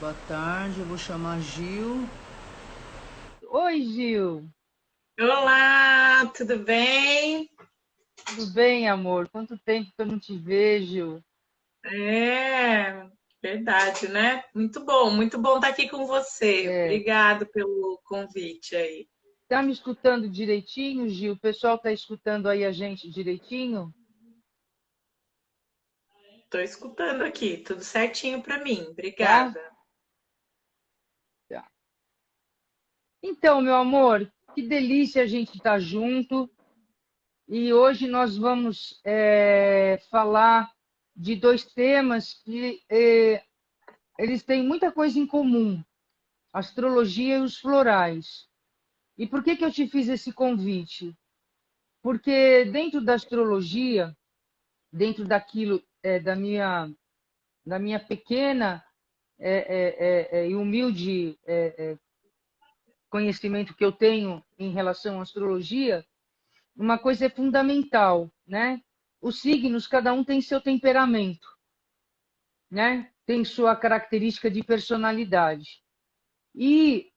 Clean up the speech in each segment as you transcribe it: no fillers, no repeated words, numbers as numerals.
Boa tarde, eu vou chamar Gil. Oi, Gil. Olá, tudo bem? Tudo bem, amor? Quanto tempo que eu não te vejo? É, verdade, né? Muito bom estar aqui com você. É, Obrigado pelo convite aí. tá me escutando direitinho, Gil? O pessoal tá escutando aí a gente direitinho? Estou escutando aqui, tudo certinho para mim. Tá? Obrigada. Tá. Então, meu amor, que delícia a gente estar junto. E hoje nós vamos falar de dois temas que eles têm muita coisa em comum: astrologia e os florais. E por que que eu te fiz esse convite? Porque dentro da astrologia, dentro daquilo da minha pequena e humilde conhecimento que eu tenho em relação à astrologia, uma coisa é fundamental, né? Os signos, cada um tem seu temperamento, né? Tem sua característica de personalidade. E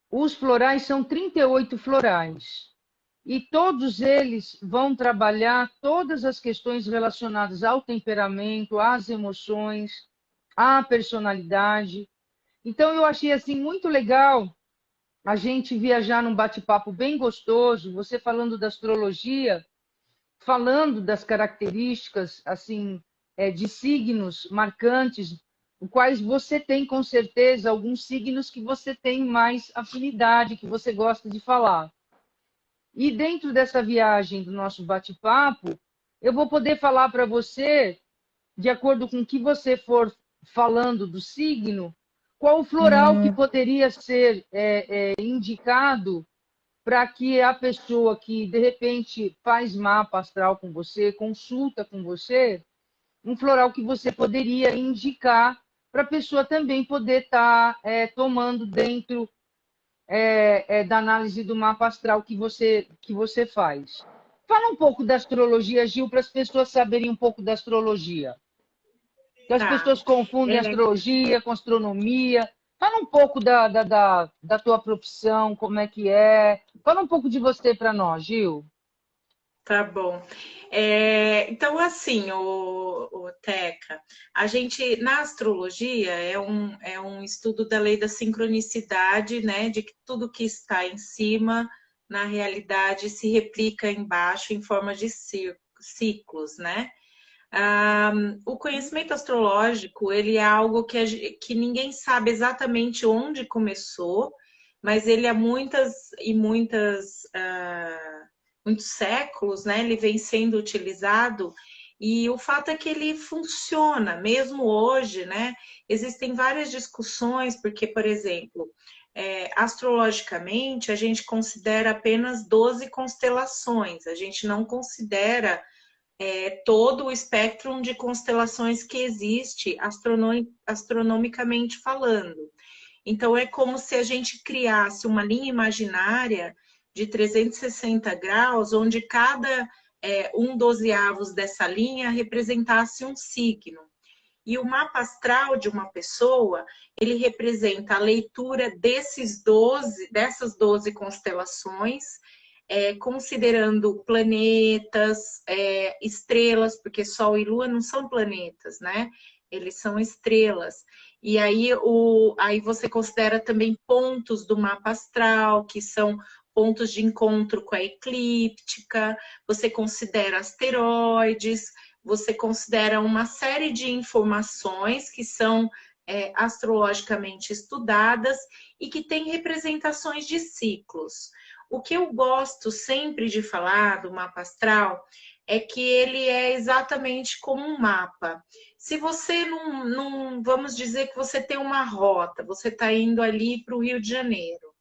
os florais são 38 florais. E todos eles vão trabalhar todas as questões relacionadas ao temperamento, às emoções, à personalidade. Então eu achei assim muito legal a gente viajar num bate-papo bem gostoso, você falando da astrologia, falando das características assim de signos marcantes, os quais você tem com certeza alguns signos que você tem mais afinidade, que você gosta de falar. E dentro dessa viagem do nosso bate-papo, eu vou poder falar para você, de acordo com o que você for falando do signo, qual o floral que poderia ser indicado para que a pessoa que, de repente, faz mapa astral com você, consulta com você, um floral que você poderia indicar para a pessoa também poder estar tomando dentro da análise do mapa astral que você faz. Fala um pouco da astrologia, Gil, para as pessoas saberem um pouco da astrologia. Que as Tá. pessoas confundem É, astrologia com astronomia. Fala um pouco da tua profissão, como é que é. Fala um pouco de você para nós, Gil. tá bom. Então, assim, o Teca, a gente, na astrologia, é um estudo da lei da sincronicidade, né? De que tudo que está em cima, na realidade, se replica embaixo em forma de ciclos, né? O conhecimento astrológico, ele é algo que ninguém sabe exatamente onde começou, mas ele há muitos séculos, né? Ele vem sendo utilizado e o fato é que ele funciona, mesmo hoje, né? Existem várias discussões, porque, por exemplo, astrologicamente, a gente considera apenas 12 constelações, a gente não considera todo o espectro de constelações que existe astronomicamente falando. Então, é como se a gente criasse uma linha imaginária de 360 graus, onde cada um dozeavos dessa linha representasse um signo. E o mapa astral de uma pessoa, ele representa a leitura dessas 12 constelações, considerando planetas, estrelas, porque Sol e Lua não são planetas, né? Eles são estrelas. E aí você considera também pontos do mapa astral, que são pontos de encontro com a eclíptica, você considera asteroides, você considera uma série de informações que são astrologicamente estudadas e que têm representações de ciclos. O que eu gosto sempre de falar do mapa astral é que ele é exatamente como um mapa. Se você vamos dizer que você tem uma rota, você está indo ali para o Rio de Janeiro.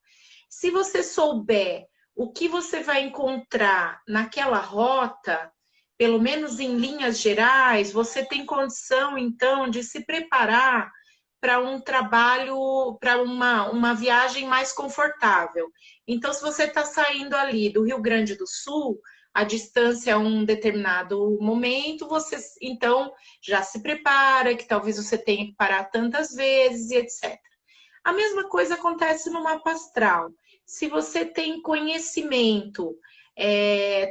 Se você souber o que você vai encontrar naquela rota, pelo menos em linhas gerais, você tem condição, então, de se preparar para um trabalho, para uma viagem mais confortável. Então, se você está saindo ali do Rio Grande do Sul, a distância a um determinado momento, você então já se prepara, que talvez você tenha que parar tantas vezes e etc. A mesma coisa acontece no mapa astral. Se você tem conhecimento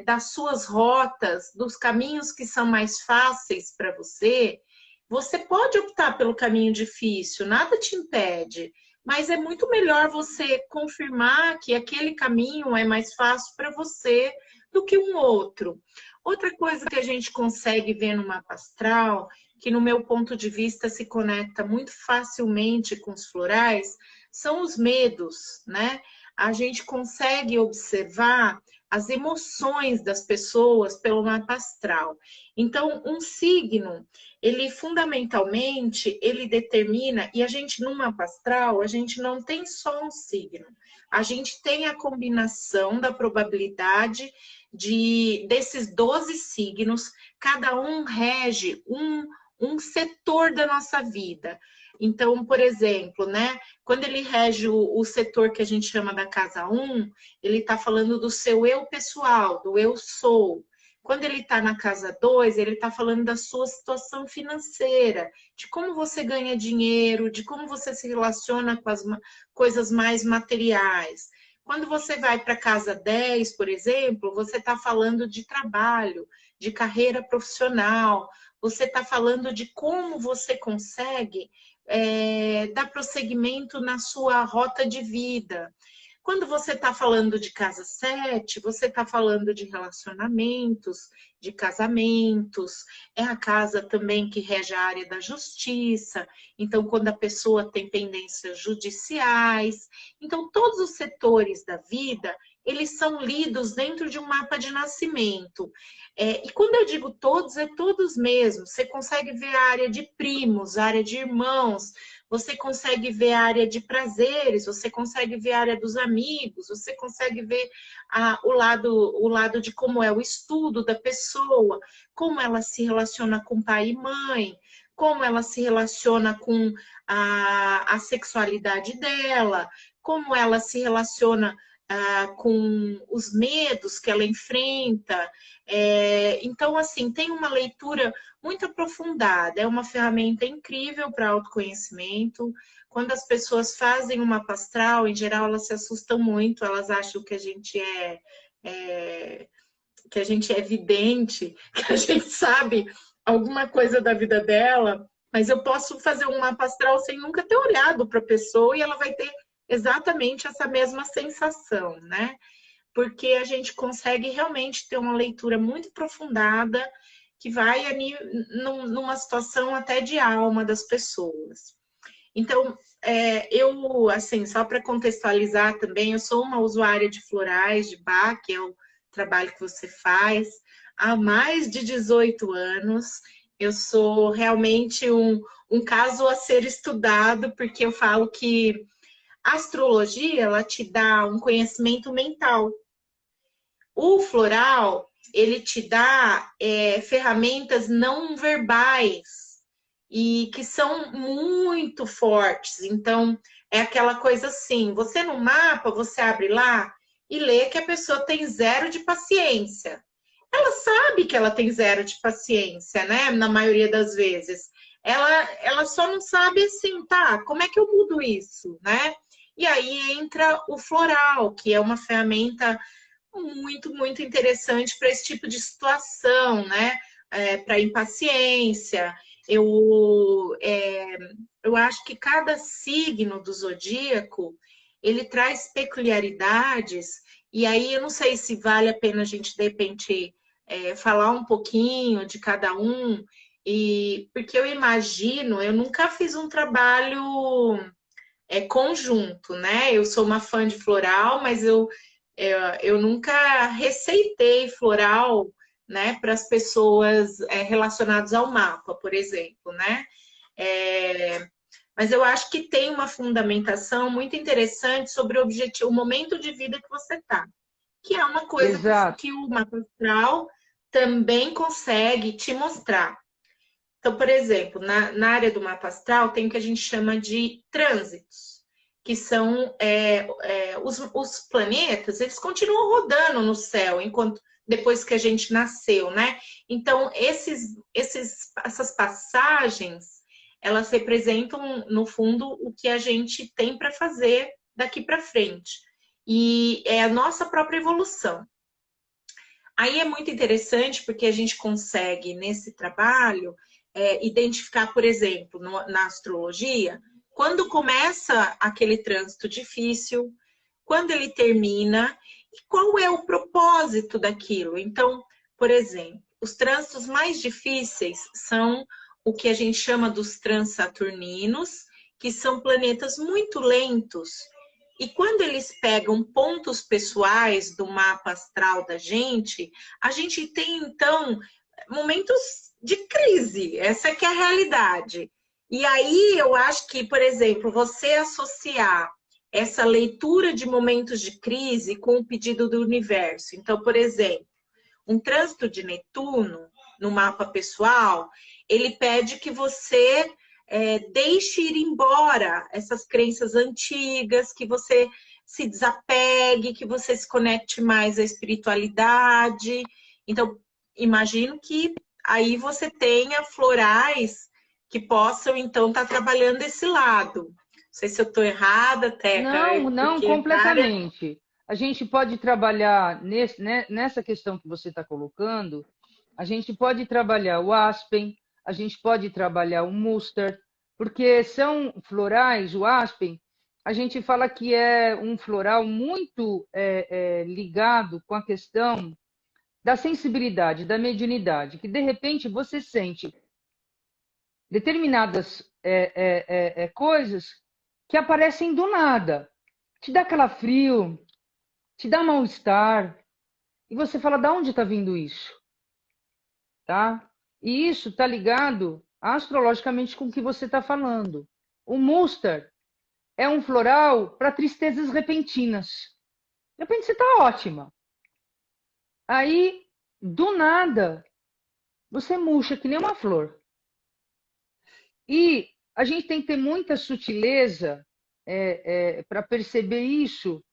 das suas rotas, dos caminhos que são mais fáceis para você, você pode optar pelo caminho difícil, nada te impede, mas é muito melhor você confirmar que aquele caminho é mais fácil para você do que um outro. Outra coisa que a gente consegue ver no mapa astral, que no meu ponto de vista se conecta muito facilmente com os florais, são os medos, né? A gente consegue observar as emoções das pessoas pelo mapa astral. Então, um signo, ele fundamentalmente, ele determina, e a gente no mapa astral, a gente não tem só um signo, a gente tem a combinação da probabilidade desses 12 signos, cada um rege um setor da nossa vida. Então, por exemplo, né, quando ele rege o setor que a gente chama da casa 1, ele está falando do seu eu pessoal, do eu sou. Quando ele está na casa 2, ele está falando da sua situação financeira, de como você ganha dinheiro, de como você se relaciona com as coisas mais materiais. Quando você vai para a casa 10, por exemplo, você está falando de trabalho, de carreira profissional, você está falando de como você consegue dar prosseguimento na sua rota de vida. Quando você está falando de casa 7, você está falando de relacionamentos, de casamentos, é a casa também que rege a área da justiça, então quando a pessoa tem pendências judiciais, então todos os setores da vida, eles são lidos dentro de um mapa de nascimento. E quando eu digo todos, é todos mesmo. Você consegue ver a área de primos, a área de irmãos, você consegue ver a área de prazeres, você consegue ver a área dos amigos, você consegue ver o lado de como é o estudo da pessoa, como ela se relaciona com pai e mãe, como ela se relaciona com a sexualidade dela, como ela se relaciona com os medos que ela enfrenta. Então, assim, tem uma leitura muito aprofundada, é uma ferramenta incrível para autoconhecimento. Quando as pessoas fazem um mapa astral, em geral, elas se assustam muito, elas acham que a gente é vidente, que a gente sabe alguma coisa da vida dela, mas eu posso fazer um mapa astral sem nunca ter olhado para a pessoa e ela vai ter exatamente essa mesma sensação, né? Porque a gente consegue realmente ter uma leitura muito aprofundada que vai ali numa situação até de alma das pessoas. Então, eu, assim, só para contextualizar também, eu sou uma usuária de florais, de Bach, que é o trabalho que você faz, há mais de 18 anos. Eu sou realmente um caso a ser estudado, porque eu falo que a astrologia, ela te dá um conhecimento mental. O floral, ele te dá ferramentas não verbais e que são muito fortes. Então, é aquela coisa assim, você no mapa, você abre lá e lê que a pessoa tem 0 de paciência. Ela sabe que ela tem 0 de paciência, né? Na maioria das vezes. Ela só não sabe assim, tá, como é que eu mudo isso, né? E aí entra o floral, que é uma ferramenta muito, muito interessante para esse tipo de situação, né? Para impaciência. Eu acho que cada signo do zodíaco, ele traz peculiaridades, e aí eu não sei se vale a pena a gente, de repente, falar um pouquinho de cada um, porque eu imagino, eu nunca fiz um trabalho conjunto, né? Eu sou uma fã de floral, mas eu nunca receitei floral, né, para as pessoas relacionadas ao mapa, por exemplo, né? Mas eu acho que tem uma fundamentação muito interessante sobre o objetivo, o momento de vida que você está, que é uma coisa que o mapa astral também consegue te mostrar. Então, por exemplo, na área do mapa astral tem o que a gente chama de trânsitos, que são os planetas, eles continuam rodando no céu, enquanto depois que a gente nasceu, né? Então, essas passagens, elas representam, no fundo, o que a gente tem para fazer daqui para frente. E é a nossa própria evolução. Aí é muito interessante porque a gente consegue, nesse trabalho, identificar, por exemplo, na astrologia, quando começa aquele trânsito difícil, quando ele termina, e qual é o propósito daquilo. Então, por exemplo, os trânsitos mais difíceis são o que a gente chama dos transaturninos, que são planetas muito lentos. E quando eles pegam pontos pessoais do mapa astral da gente, a gente tem, então, momentos de crise. Essa que é a realidade. E aí eu acho que, por exemplo, você associar essa leitura de momentos de crise com o pedido do universo. Então, por exemplo, um trânsito de Netuno no mapa pessoal, ele pede que você deixe ir embora essas crenças antigas, que você se desapegue, que você se conecte mais à espiritualidade. Então, imagino que aí você tenha florais que possam, então, estar trabalhando esse lado. Não sei se eu estou errada, Teca. Não, completamente. A gente pode trabalhar nessa questão que você está colocando, a gente pode trabalhar o aspen, a gente pode trabalhar o mustard, porque são florais, o aspen, a gente fala que é um floral muito ligado com a questão da sensibilidade, da mediunidade, que de repente você sente determinadas coisas que aparecem do nada. Te dá calafrio, te dá mal-estar, e você fala, de onde está vindo isso? Tá? E isso está ligado astrologicamente com o que você está falando. O mustard é um floral para tristezas repentinas. De repente você está ótima. Aí, do nada, você murcha que nem uma flor. E a gente tem que ter muita sutileza para perceber isso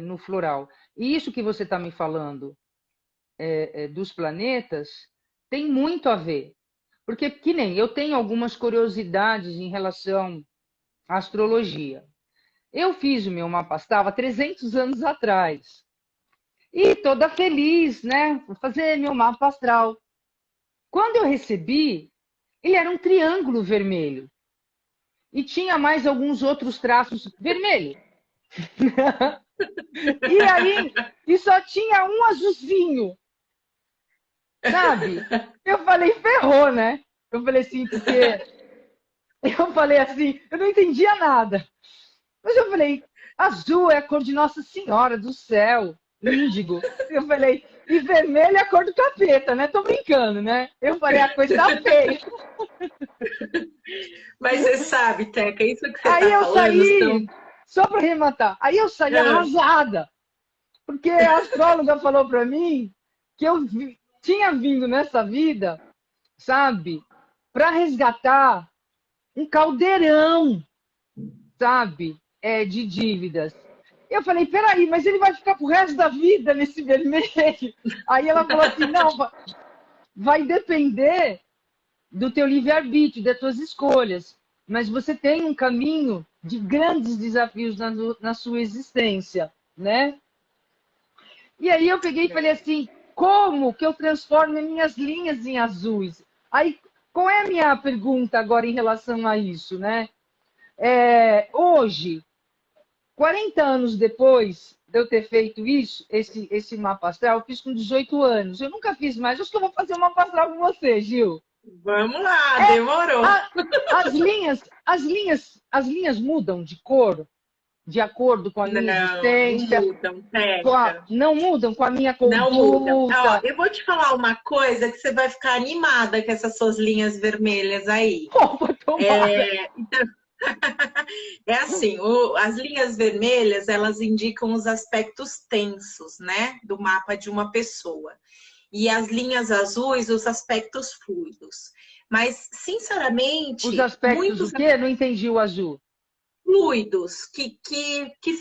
no floral. E isso que você está me falando dos planetas tem muito a ver. Porque, que nem eu tenho algumas curiosidades em relação à astrologia. Eu fiz o meu mapa astral há 300 anos atrás. E toda feliz, né? Vou fazer meu mapa astral. Quando eu recebi, ele era um triângulo vermelho. E tinha mais alguns outros traços vermelhos. E aí, e só tinha um azulzinho. Sabe? Eu falei, ferrou, né? Eu falei assim, eu não entendia nada. Mas eu falei, azul é a cor de Nossa Senhora do Céu, índigo. Eu falei, e vermelho é a cor do capeta, né? Tô brincando, né? Eu falei, a coisa tá feia. Mas você sabe, Teca, isso que você aí tá eu falando... saí, só para arrematar, aí eu saí arrasada. Porque a astróloga falou para mim que eu tinha vindo nessa vida, sabe, para resgatar um caldeirão, sabe, de dívidas. Eu falei, peraí, mas ele vai ficar pro resto da vida nesse vermelho? Aí ela falou assim, não, vai depender do teu livre-arbítrio, das tuas escolhas. Mas você tem um caminho de grandes desafios na sua existência, né? E aí eu peguei e falei assim, como que eu transformo minhas linhas em azuis? Aí, qual é a minha pergunta agora em relação a isso, né? Hoje, 40 anos depois de eu ter feito isso, esse mapa astral, eu fiz com 18 anos. Eu nunca fiz mais. Acho que eu vou fazer um mapa astral com você, Gil. Vamos lá, demorou. As linhas mudam de cor de acordo com a minha existência. Não mudam, Teca. Não mudam com a minha conduta. Não mudam. Ó, eu vou te falar uma coisa que você vai ficar animada com essas suas linhas vermelhas aí. Então, é assim, as linhas vermelhas, elas indicam os aspectos tensos, né, do mapa de uma pessoa. E as linhas azuis, os aspectos fluidos. Mas, sinceramente... Os aspectos o quê? Não entendi o azul. Fluidos, que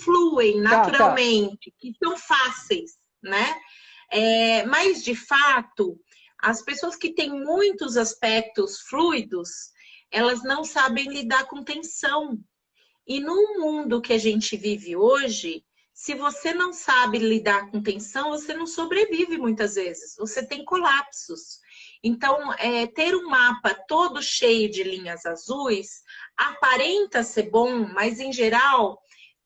fluem naturalmente, que são fáceis, né? Mas, de fato, as pessoas que têm muitos aspectos fluidos, elas não sabem lidar com tensão. E no mundo que a gente vive hoje, se você não sabe lidar com tensão, você não sobrevive muitas vezes. Você tem colapsos. Então, ter um mapa todo cheio de linhas azuis aparenta ser bom, mas em geral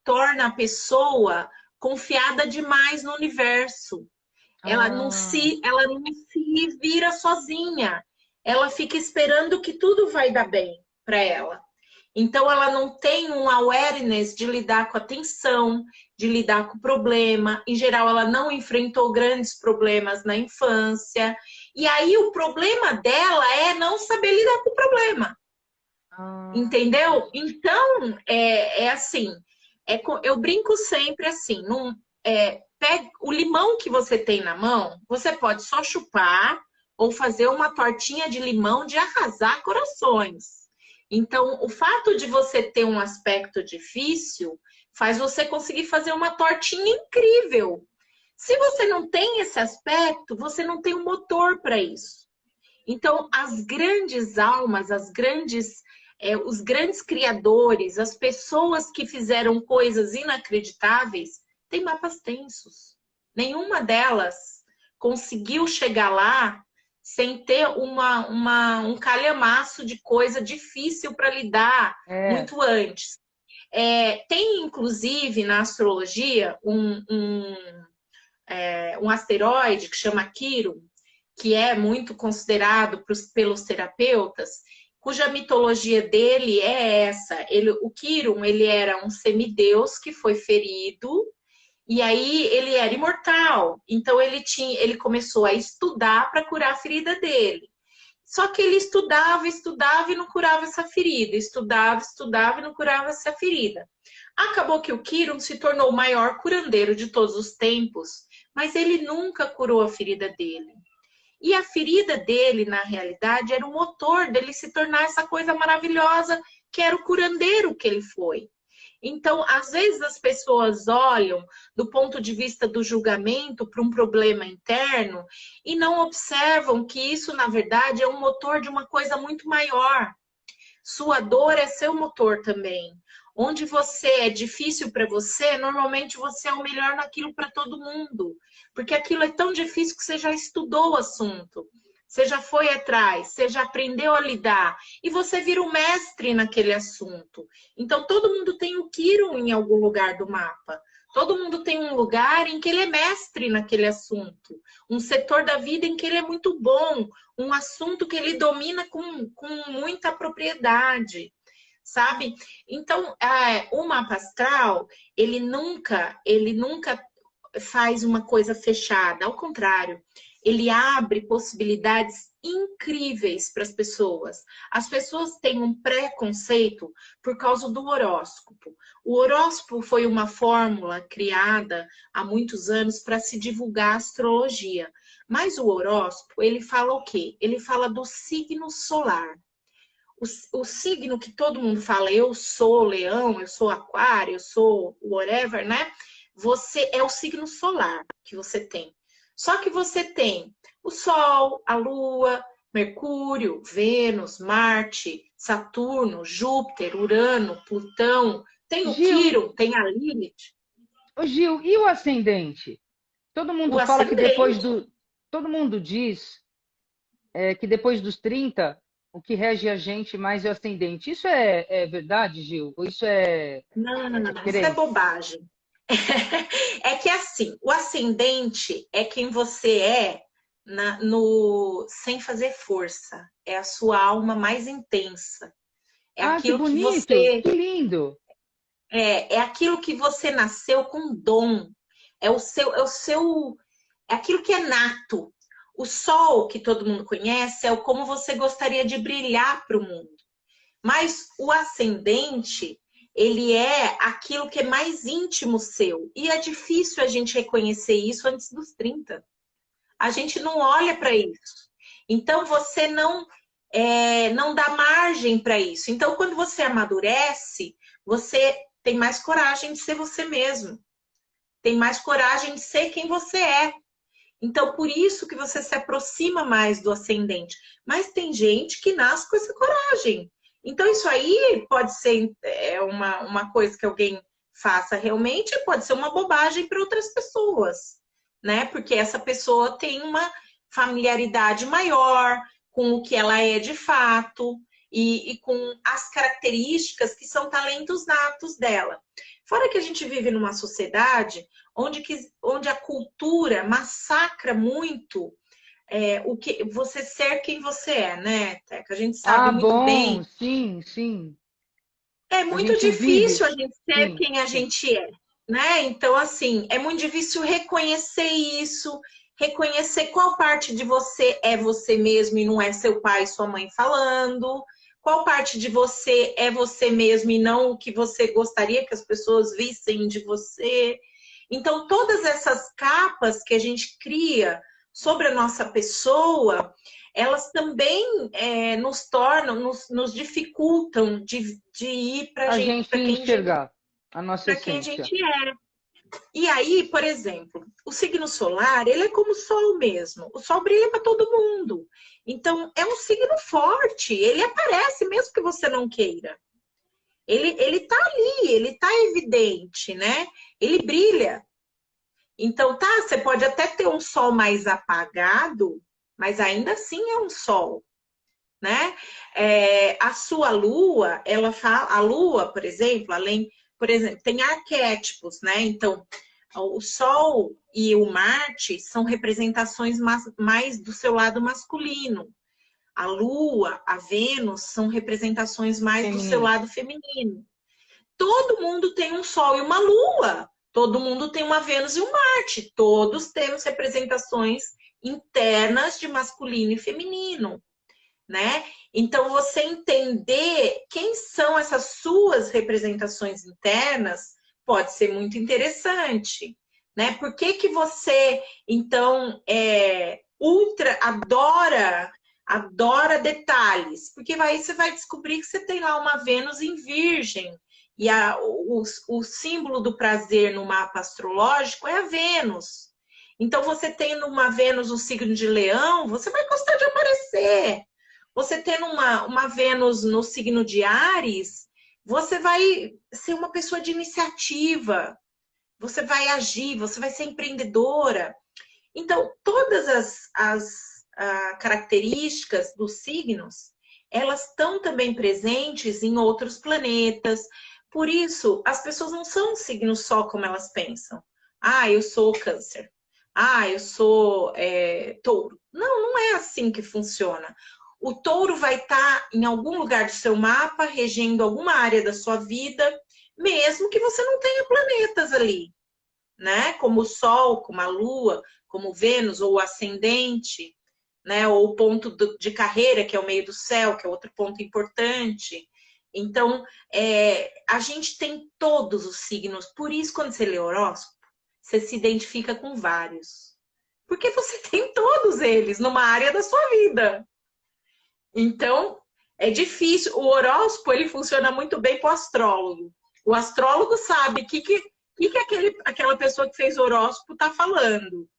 torna a pessoa confiada demais no universo. Ela não se vira sozinha. Ela fica esperando que tudo vai dar bem para ela. Então, ela não tem um awareness de lidar com a tensão, de lidar com o problema. Em geral, ela não enfrentou grandes problemas na infância. E aí, o problema dela é não saber lidar com o problema. Entendeu? Então, assim, eu brinco sempre assim, pega o limão que você tem na mão, você pode só chupar ou fazer uma tortinha de limão de arrasar corações. Então, o fato de você ter um aspecto difícil faz você conseguir fazer uma tortinha incrível. Se você não tem esse aspecto, você não tem um motor para isso. Então, as grandes almas, os grandes criadores, as pessoas que fizeram coisas inacreditáveis, têm mapas tensos. Nenhuma delas conseguiu chegar lá sem ter um calhamaço de coisa difícil para lidar muito antes. Tem, inclusive, na astrologia, um asteroide que chama Quirón, que é muito considerado pelos terapeutas, cuja mitologia dele é essa. O Quirón, ele era um semideus que foi ferido, e aí ele era imortal. Então ele começou a estudar para curar a ferida dele. Só que ele estudava e não curava essa ferida. Estudava e não curava essa ferida. Acabou que o Quirón se tornou o maior curandeiro de todos os tempos, mas ele nunca curou a ferida dele. E a ferida dele, na realidade, era o motor dele se tornar essa coisa maravilhosa que era o curandeiro que ele foi. Então, às vezes as pessoas olham do ponto de vista do julgamento para um problema interno e não observam que isso, na verdade, é um motor de uma coisa muito maior. Sua dor é seu motor também. Onde você é difícil para você, normalmente você é o melhor naquilo para todo mundo. Porque aquilo é tão difícil que você já estudou o assunto. Você já foi atrás, você já aprendeu a lidar. E você vira o mestre naquele assunto. Então, todo mundo tem o Quirón em algum lugar do mapa. Todo mundo tem um lugar em que ele é mestre naquele assunto. Um setor da vida em que ele é muito bom. Um assunto que ele domina com muita propriedade. Sabe? Então, o mapa astral, ele nunca faz uma coisa fechada. Ao contrário, ele abre possibilidades incríveis para as pessoas. As pessoas têm um preconceito por causa do horóscopo. O horóscopo foi uma fórmula criada há muitos anos para se divulgar a astrologia. Mas o horóscopo, ele fala o quê? Ele fala do signo solar. O signo que todo mundo fala, eu sou leão, eu sou aquário, eu sou whatever, né? Você é o signo solar que você tem. Só que você tem o Sol, a Lua, Mercúrio, Vênus, Marte, Saturno, Júpiter, Urano, Plutão. Tem o Quirón, tem a Lilith. Ô, Gil, e o ascendente? Todo mundo fala que todo mundo diz que depois dos 30, o que rege a gente mais é o ascendente. Isso é verdade, Gil? Ou isso Não, isso é bobagem. É que assim, o ascendente é quem você é sem fazer força. É a sua alma mais intensa. É aquilo que bonito, que que lindo. É aquilo que você nasceu com dom. É aquilo que é nato. O sol que todo mundo conhece é o como você gostaria de brilhar para o mundo. Mas o ascendente, ele é aquilo que é mais íntimo seu. E é difícil a gente reconhecer isso antes dos 30. A gente não olha para isso. Então, você não dá margem para isso. Então, quando você amadurece, você tem mais coragem de ser você mesmo. Tem mais coragem de ser quem você é. Então, por isso que você se aproxima mais do ascendente. Mas tem gente que nasce com essa coragem. Então, isso aí pode ser uma coisa que alguém faça realmente, pode ser uma bobagem para outras pessoas, né? Porque essa pessoa tem uma familiaridade maior com o que ela é de fato e com as características que são talentos natos dela. Fora que a gente vive numa sociedade onde a cultura massacra muito o que você ser quem você é, né, Teca? A gente sabe Ah, muito bom, bem. sim, sim. É A muito gente vive. difícil a gente ser Sim, quem a sim. gente é, né? Então, assim, é muito difícil reconhecer isso, reconhecer qual parte de você é você mesmo e não é seu pai e sua mãe falando, qual parte de você é você mesmo e não o que você gostaria que as pessoas vissem de você. Então, todas essas capas que a gente cria sobre a nossa pessoa, elas também nos tornam, nos dificultam de ir para A gente, gente enxergar a nossa para quem a essência. gente é. E aí, por exemplo, o signo solar, ele é como o sol mesmo. O sol brilha para todo mundo. Então, é um signo forte. Ele aparece mesmo que você não queira. Ele tá ali, ele tá evidente, né? Ele brilha. Então, tá, você pode até ter um sol mais apagado, mas ainda assim é um sol, né? A sua lua, ela fala, a lua, por exemplo, por exemplo, tem arquétipos, né? Então, o Sol e o Marte são representações mais do seu lado masculino. A Lua, a Vênus são representações mais do seu Feminino. lado feminino. Todo mundo tem um Sol e uma Lua. Todo mundo tem uma Vênus e um Marte. Todos temos representações internas de masculino e feminino, né? Então, você entender quem são essas suas representações internas pode ser muito interessante, né? Por que que você, então, adora detalhes? Porque aí você vai descobrir que você tem lá uma Vênus em Virgem, e o símbolo do prazer no mapa astrológico é a Vênus. Então, você tendo uma Vênus no signo de Leão, você vai gostar de aparecer. Você tendo uma Vênus no signo de Áries, você vai ser uma pessoa de iniciativa, você vai agir, você vai ser empreendedora. Então, todas as características dos signos, elas estão também presentes em outros planetas. Por isso, as pessoas não são signos só como elas pensam. Ah, eu sou câncer. Ah, eu sou touro. Não, não é assim que funciona. O touro vai estar em algum lugar do seu mapa, regendo alguma área da sua vida, mesmo que você não tenha planetas ali, né? Como o Sol, como a Lua, como Vênus, ou o ascendente, né? Ou o ponto de carreira, que é o meio do céu, que é outro ponto importante. Então, a gente tem todos os signos. Por isso, quando você lê horóscopo, você se identifica com vários. Porque você tem todos eles numa área da sua vida. Então, é difícil. O horóscopo, ele funciona muito bem para o astrólogo. O astrólogo sabe o que aquela pessoa que fez o horóscopo está falando.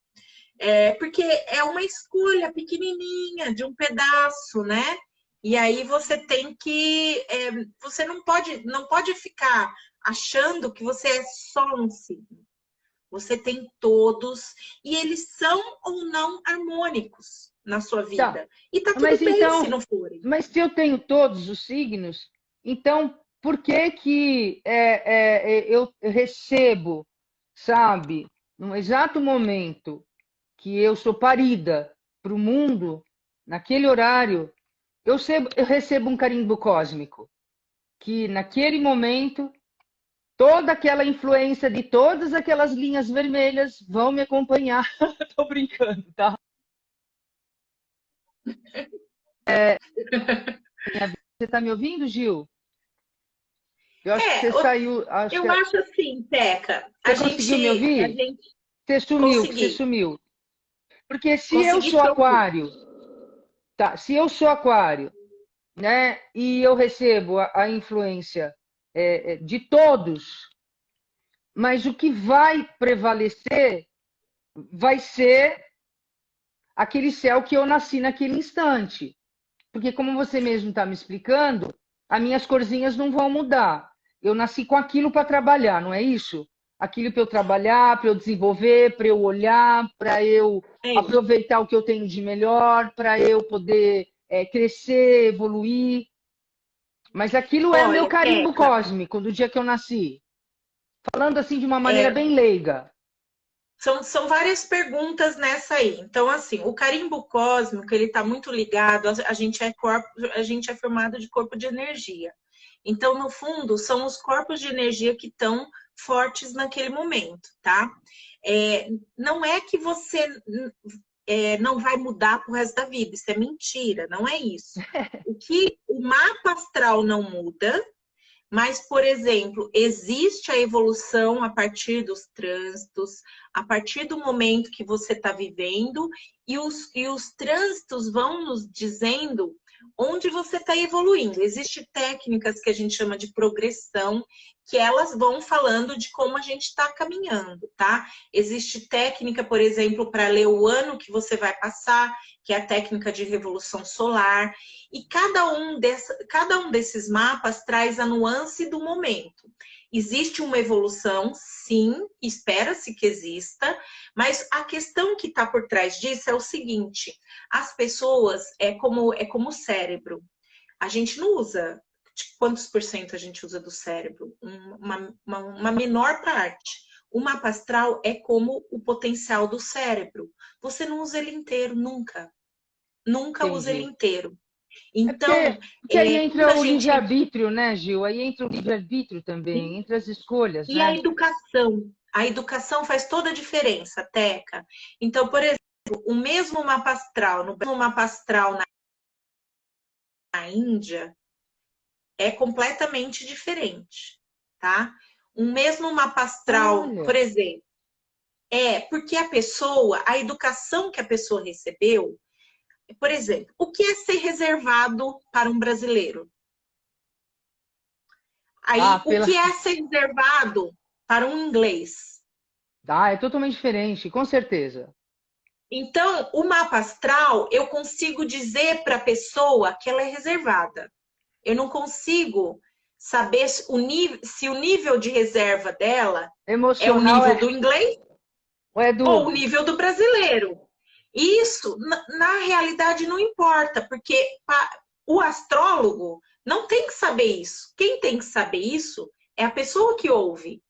Porque é uma escolha pequenininha, de um pedaço, né? E aí você tem que... você não pode ficar achando que você é só um signo. Você tem todos, e eles são ou não harmônicos na sua Tá. vida. E tá Mas tudo bem se então, não forem. mas se eu tenho todos os signos, então por que que eu recebo, sabe, no exato momento que eu sou parida para o mundo, naquele horário, eu recebo um carimbo cósmico, que naquele momento toda aquela influência de todas aquelas linhas vermelhas vão me acompanhar. Tô brincando, tá? Você está me ouvindo, Gil? Eu acho que É, você saiu. eu acho assim, Teca, Você conseguiu me a ouvir? gente Você sumiu, que você conseguir, sumiu. Porque se eu conseguir sou te ouvir. aquário, tá? Se eu sou aquário, né? E eu recebo a influência de todos, mas o que vai prevalecer vai ser aquele céu que eu nasci naquele instante. Porque como você mesmo está me explicando, as minhas corzinhas não vão mudar. Eu nasci com aquilo para trabalhar, não é isso? Aquilo para eu trabalhar, para eu desenvolver, para eu olhar, para eu É isso. aproveitar o que eu tenho de melhor, para eu poder crescer, evoluir. Mas aquilo é o meu Olha, carimbo Teca, cósmico do dia que eu nasci. Falando assim de uma maneira é, bem leiga. são várias perguntas nessa aí. Então, assim, o carimbo cósmico, ele está muito ligado, a gente é corpo, a gente é formado de corpo de energia. Então, no fundo, são os corpos de energia que estão fortes naquele momento, tá? Não é que você não vai mudar pro resto da vida, isso é mentira, não é isso. O mapa astral não muda, mas, por exemplo, existe a evolução a partir dos trânsitos, a partir do momento que você está vivendo, e os trânsitos vão nos dizendo onde você está evoluindo. Existem técnicas que a gente chama de progressão, que elas vão falando de como a gente está caminhando, tá? Existe técnica, por exemplo, para ler o ano que você vai passar, que é a técnica de revolução solar. E cada um desses mapas traz a nuance do momento. Existe uma evolução, sim, espera-se que exista, mas a questão que está por trás disso é o seguinte: as pessoas é como o cérebro. A gente não usa. Quantos por cento a gente usa do cérebro? Uma menor parte. O mapa astral é como o potencial do cérebro. Você não usa ele inteiro, nunca. Nunca usa ele Entendi. inteiro. É Então, porque aí quando entra a o gente. livre-arbítrio, né, Gil? Aí entra o livre-arbítrio também, entre as escolhas, E a né? educação? A educação faz toda a diferença, Teca. Então, por exemplo, o mesmo mapa astral, no mesmo mapa astral na Índia, é completamente diferente, tá? Um mesmo mapa astral, por Olha, exemplo, porque a pessoa, a educação que a pessoa recebeu, por exemplo, o que é ser reservado para um brasileiro? Aí, o pela... que é ser reservado para um inglês? é totalmente diferente, com certeza. Então, o mapa astral, eu consigo dizer para a pessoa que ela é reservada. Eu não consigo saber se o nível de reserva dela é o Emocional nível do inglês é ou o do... nível do brasileiro. Isso, na realidade, não importa, porque o astrólogo não tem que saber isso. Quem tem que saber isso é a pessoa que ouve.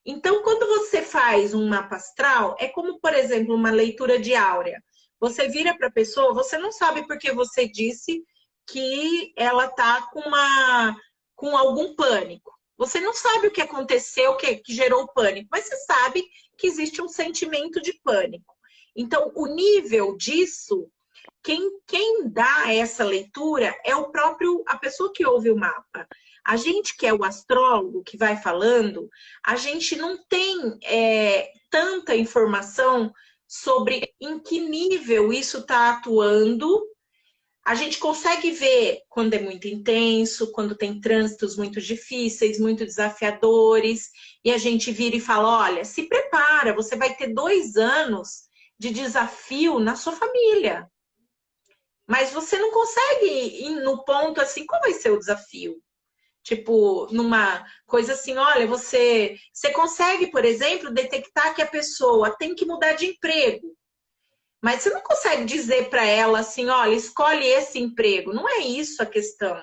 Então, quando você faz um mapa astral, é como, por exemplo, uma leitura de áurea. Você vira para a pessoa, você não sabe porque você disse que ela está com algum pânico. Você não sabe o que aconteceu, que gerou o pânico, mas você sabe que existe um sentimento de pânico. Então, o nível disso, quem dá essa leitura é a pessoa que ouve o mapa. A gente que é o astrólogo que vai falando, a gente não tem tanta informação sobre em que nível isso está atuando. A gente consegue ver quando é muito intenso, quando tem trânsitos muito difíceis, muito desafiadores, e a gente vira e fala: olha, se prepara, você vai ter 2 anos de desafio na sua família. Mas você não consegue ir no ponto assim, qual vai ser o desafio? Tipo, numa coisa assim, olha, você consegue, por exemplo, detectar que a pessoa tem que mudar de emprego. Mas você não consegue dizer para ela assim, olha, escolhe esse emprego. Não é isso a questão.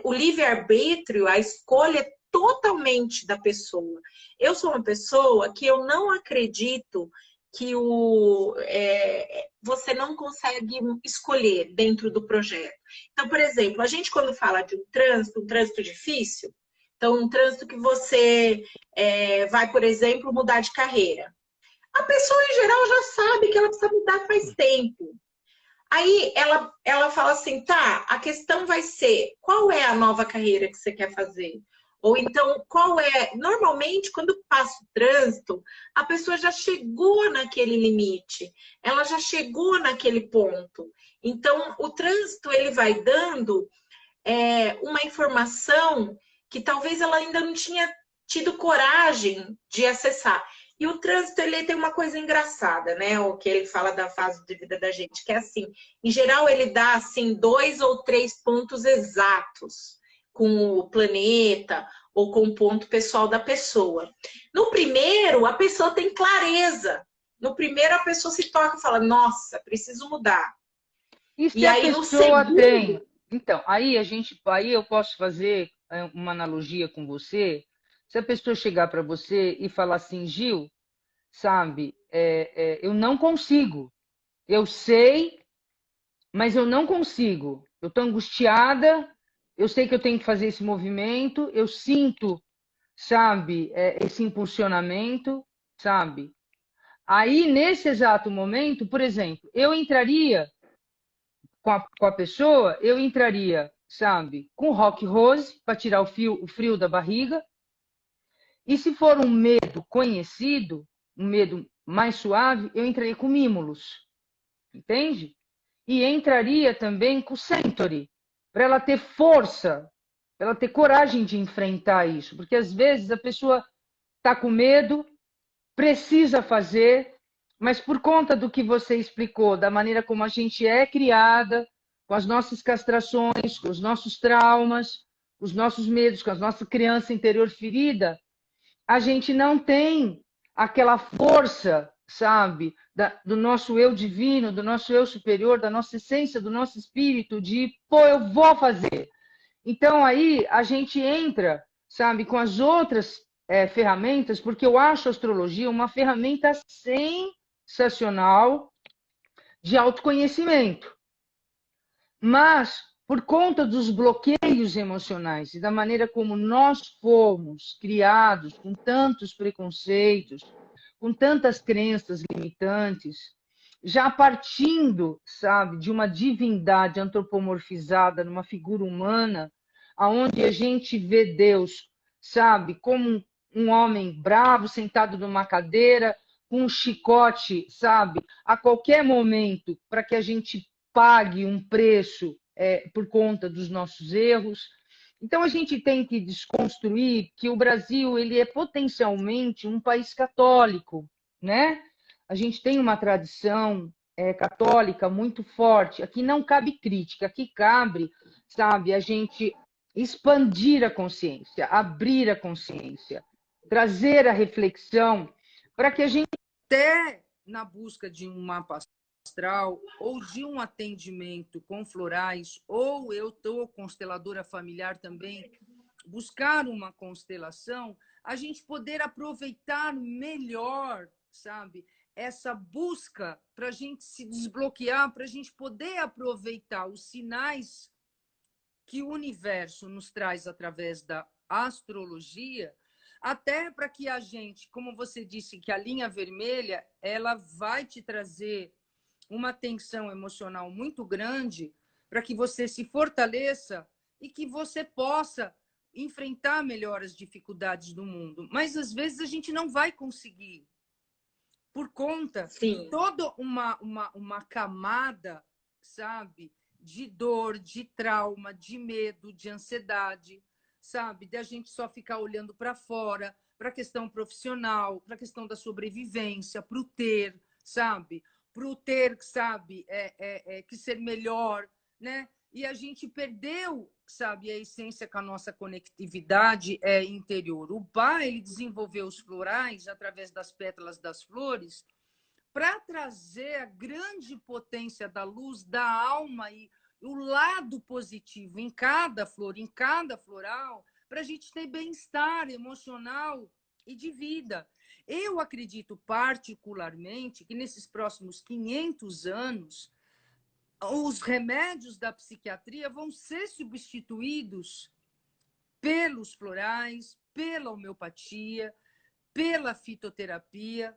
O livre-arbítrio, a escolha é totalmente da pessoa. Eu sou uma pessoa que eu não acredito que você não consegue escolher dentro do projeto. Então, por exemplo, a gente quando fala de um trânsito difícil, então um trânsito que você vai, por exemplo, mudar de carreira. A pessoa, em geral, já sabe que ela precisa mudar faz tempo. Aí ela fala assim, tá, a questão vai ser, qual é a nova carreira que você quer fazer? Ou então, qual é... Normalmente, quando passa o trânsito, a pessoa já chegou naquele limite, ela já chegou naquele ponto. Então, o trânsito, ele vai dando uma informação que talvez ela ainda não tinha tido coragem de acessar. E o trânsito, ele tem uma coisa engraçada, né? O que ele fala da fase de vida da gente, que é assim, em geral ele dá assim 2 ou 3 pontos exatos com o planeta ou com o ponto pessoal da pessoa. No primeiro, a pessoa tem clareza. No primeiro, a pessoa se toca e fala, nossa, preciso mudar. E se E a aí no pessoa segundo, tem... Então, aí eu posso fazer uma analogia com você. Se a pessoa chegar para você e falar assim, Gil, sabe, eu não consigo. Eu sei, mas eu não consigo. Eu estou angustiada, eu sei que eu tenho que fazer esse movimento, eu sinto, sabe, esse impulsionamento, sabe? Aí, nesse exato momento, por exemplo, eu entraria com a pessoa, eu entraria, sabe, com rock rose, para tirar o frio da barriga. E se for um medo conhecido, um medo mais suave, eu entraria com mímulos, entende? E entraria também com Centauri, para ela ter força, para ela ter coragem de enfrentar isso. Porque às vezes a pessoa está com medo, precisa fazer, mas por conta do que você explicou, da maneira como a gente é criada, com as nossas castrações, com os nossos traumas, os nossos medos, com a nossa criança interior ferida, a gente não tem aquela força, sabe, do nosso eu divino, do nosso eu superior, da nossa essência, do nosso espírito, de, pô, eu vou fazer. Então aí a gente entra, sabe, com as outras ferramentas, porque eu acho a astrologia uma ferramenta sensacional de autoconhecimento. Mas, por conta dos bloqueios emocionais e da maneira como nós fomos criados, com tantos preconceitos, com tantas crenças limitantes, já partindo, sabe, de uma divindade antropomorfizada numa figura humana, aonde a gente vê Deus, sabe, como um homem bravo sentado numa cadeira com um chicote, sabe, a qualquer momento, para que a gente pague um preço por conta dos nossos erros. Então a gente tem que desconstruir que o Brasil ele é potencialmente um país católico, né? A gente tem uma tradição católica muito forte. Aqui não cabe crítica, aqui cabe, sabe, a gente expandir a consciência, abrir a consciência, trazer a reflexão para que a gente até na busca de um mapa astral ou de um atendimento com florais, ou eu estou consteladora familiar também, buscar uma constelação, a gente poder aproveitar melhor, sabe, essa busca para a gente se desbloquear, para a gente poder aproveitar os sinais que o universo nos traz através da astrologia, até para que a gente, como você disse, que a linha vermelha, ela vai te trazer uma tensão emocional muito grande para que você se fortaleça e que você possa enfrentar melhor as dificuldades do mundo. Mas às vezes a gente não vai conseguir por conta de sim, toda uma camada, sabe, de dor, de trauma, de medo, de ansiedade, sabe, de a gente só ficar olhando para fora, para a questão profissional, para a questão da sobrevivência, para o ter, sabe, para o ter, sabe, que ser melhor, né? E a gente perdeu, sabe, a essência com a nossa conectividade interior. O Bach, ele desenvolveu os florais através das pétalas das flores para trazer a grande potência da luz, da alma e o lado positivo em cada flor, em cada floral, para a gente ter bem-estar emocional e de vida. Eu acredito particularmente que nesses próximos 500 anos, os remédios da psiquiatria vão ser substituídos pelos florais, pela homeopatia, pela fitoterapia,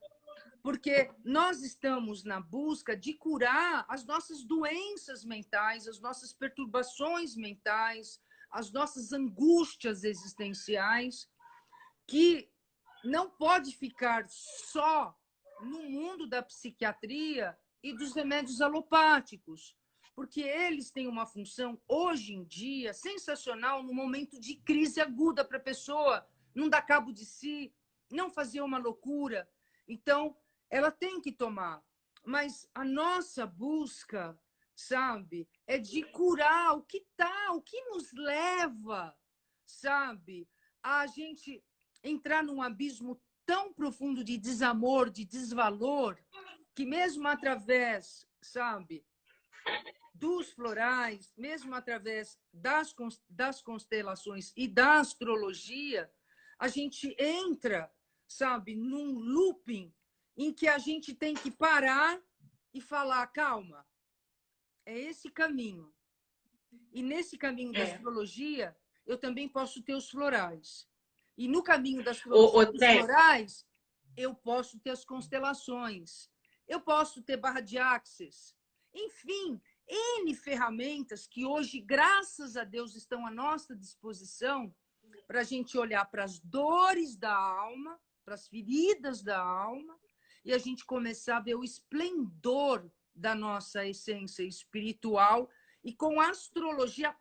porque nós estamos na busca de curar as nossas doenças mentais, as nossas perturbações mentais, as nossas angústias existenciais, que não pode ficar só no mundo da psiquiatria e dos remédios alopáticos, porque eles têm uma função, hoje em dia, sensacional no momento de crise aguda para a pessoa não dar cabo de si, não fazer uma loucura. Então, ela tem que tomar. Mas a nossa busca, sabe, é de curar o que tá, o que nos leva, sabe, a gente entrar num abismo tão profundo de desamor, de desvalor, que mesmo através, sabe, dos florais, mesmo através das constelações e da astrologia, a gente entra, sabe, num looping em que a gente tem que parar e falar, calma, é esse caminho. E nesse caminho da astrologia, eu também posso ter os florais. E no caminho da astrologia dos florais, eu posso ter as constelações. Eu posso ter barra de axis. Enfim, N ferramentas que hoje, graças a Deus, estão à nossa disposição para a gente olhar para as dores da alma, para as feridas da alma, e a gente começar a ver o esplendor da nossa essência espiritual e com a astrologia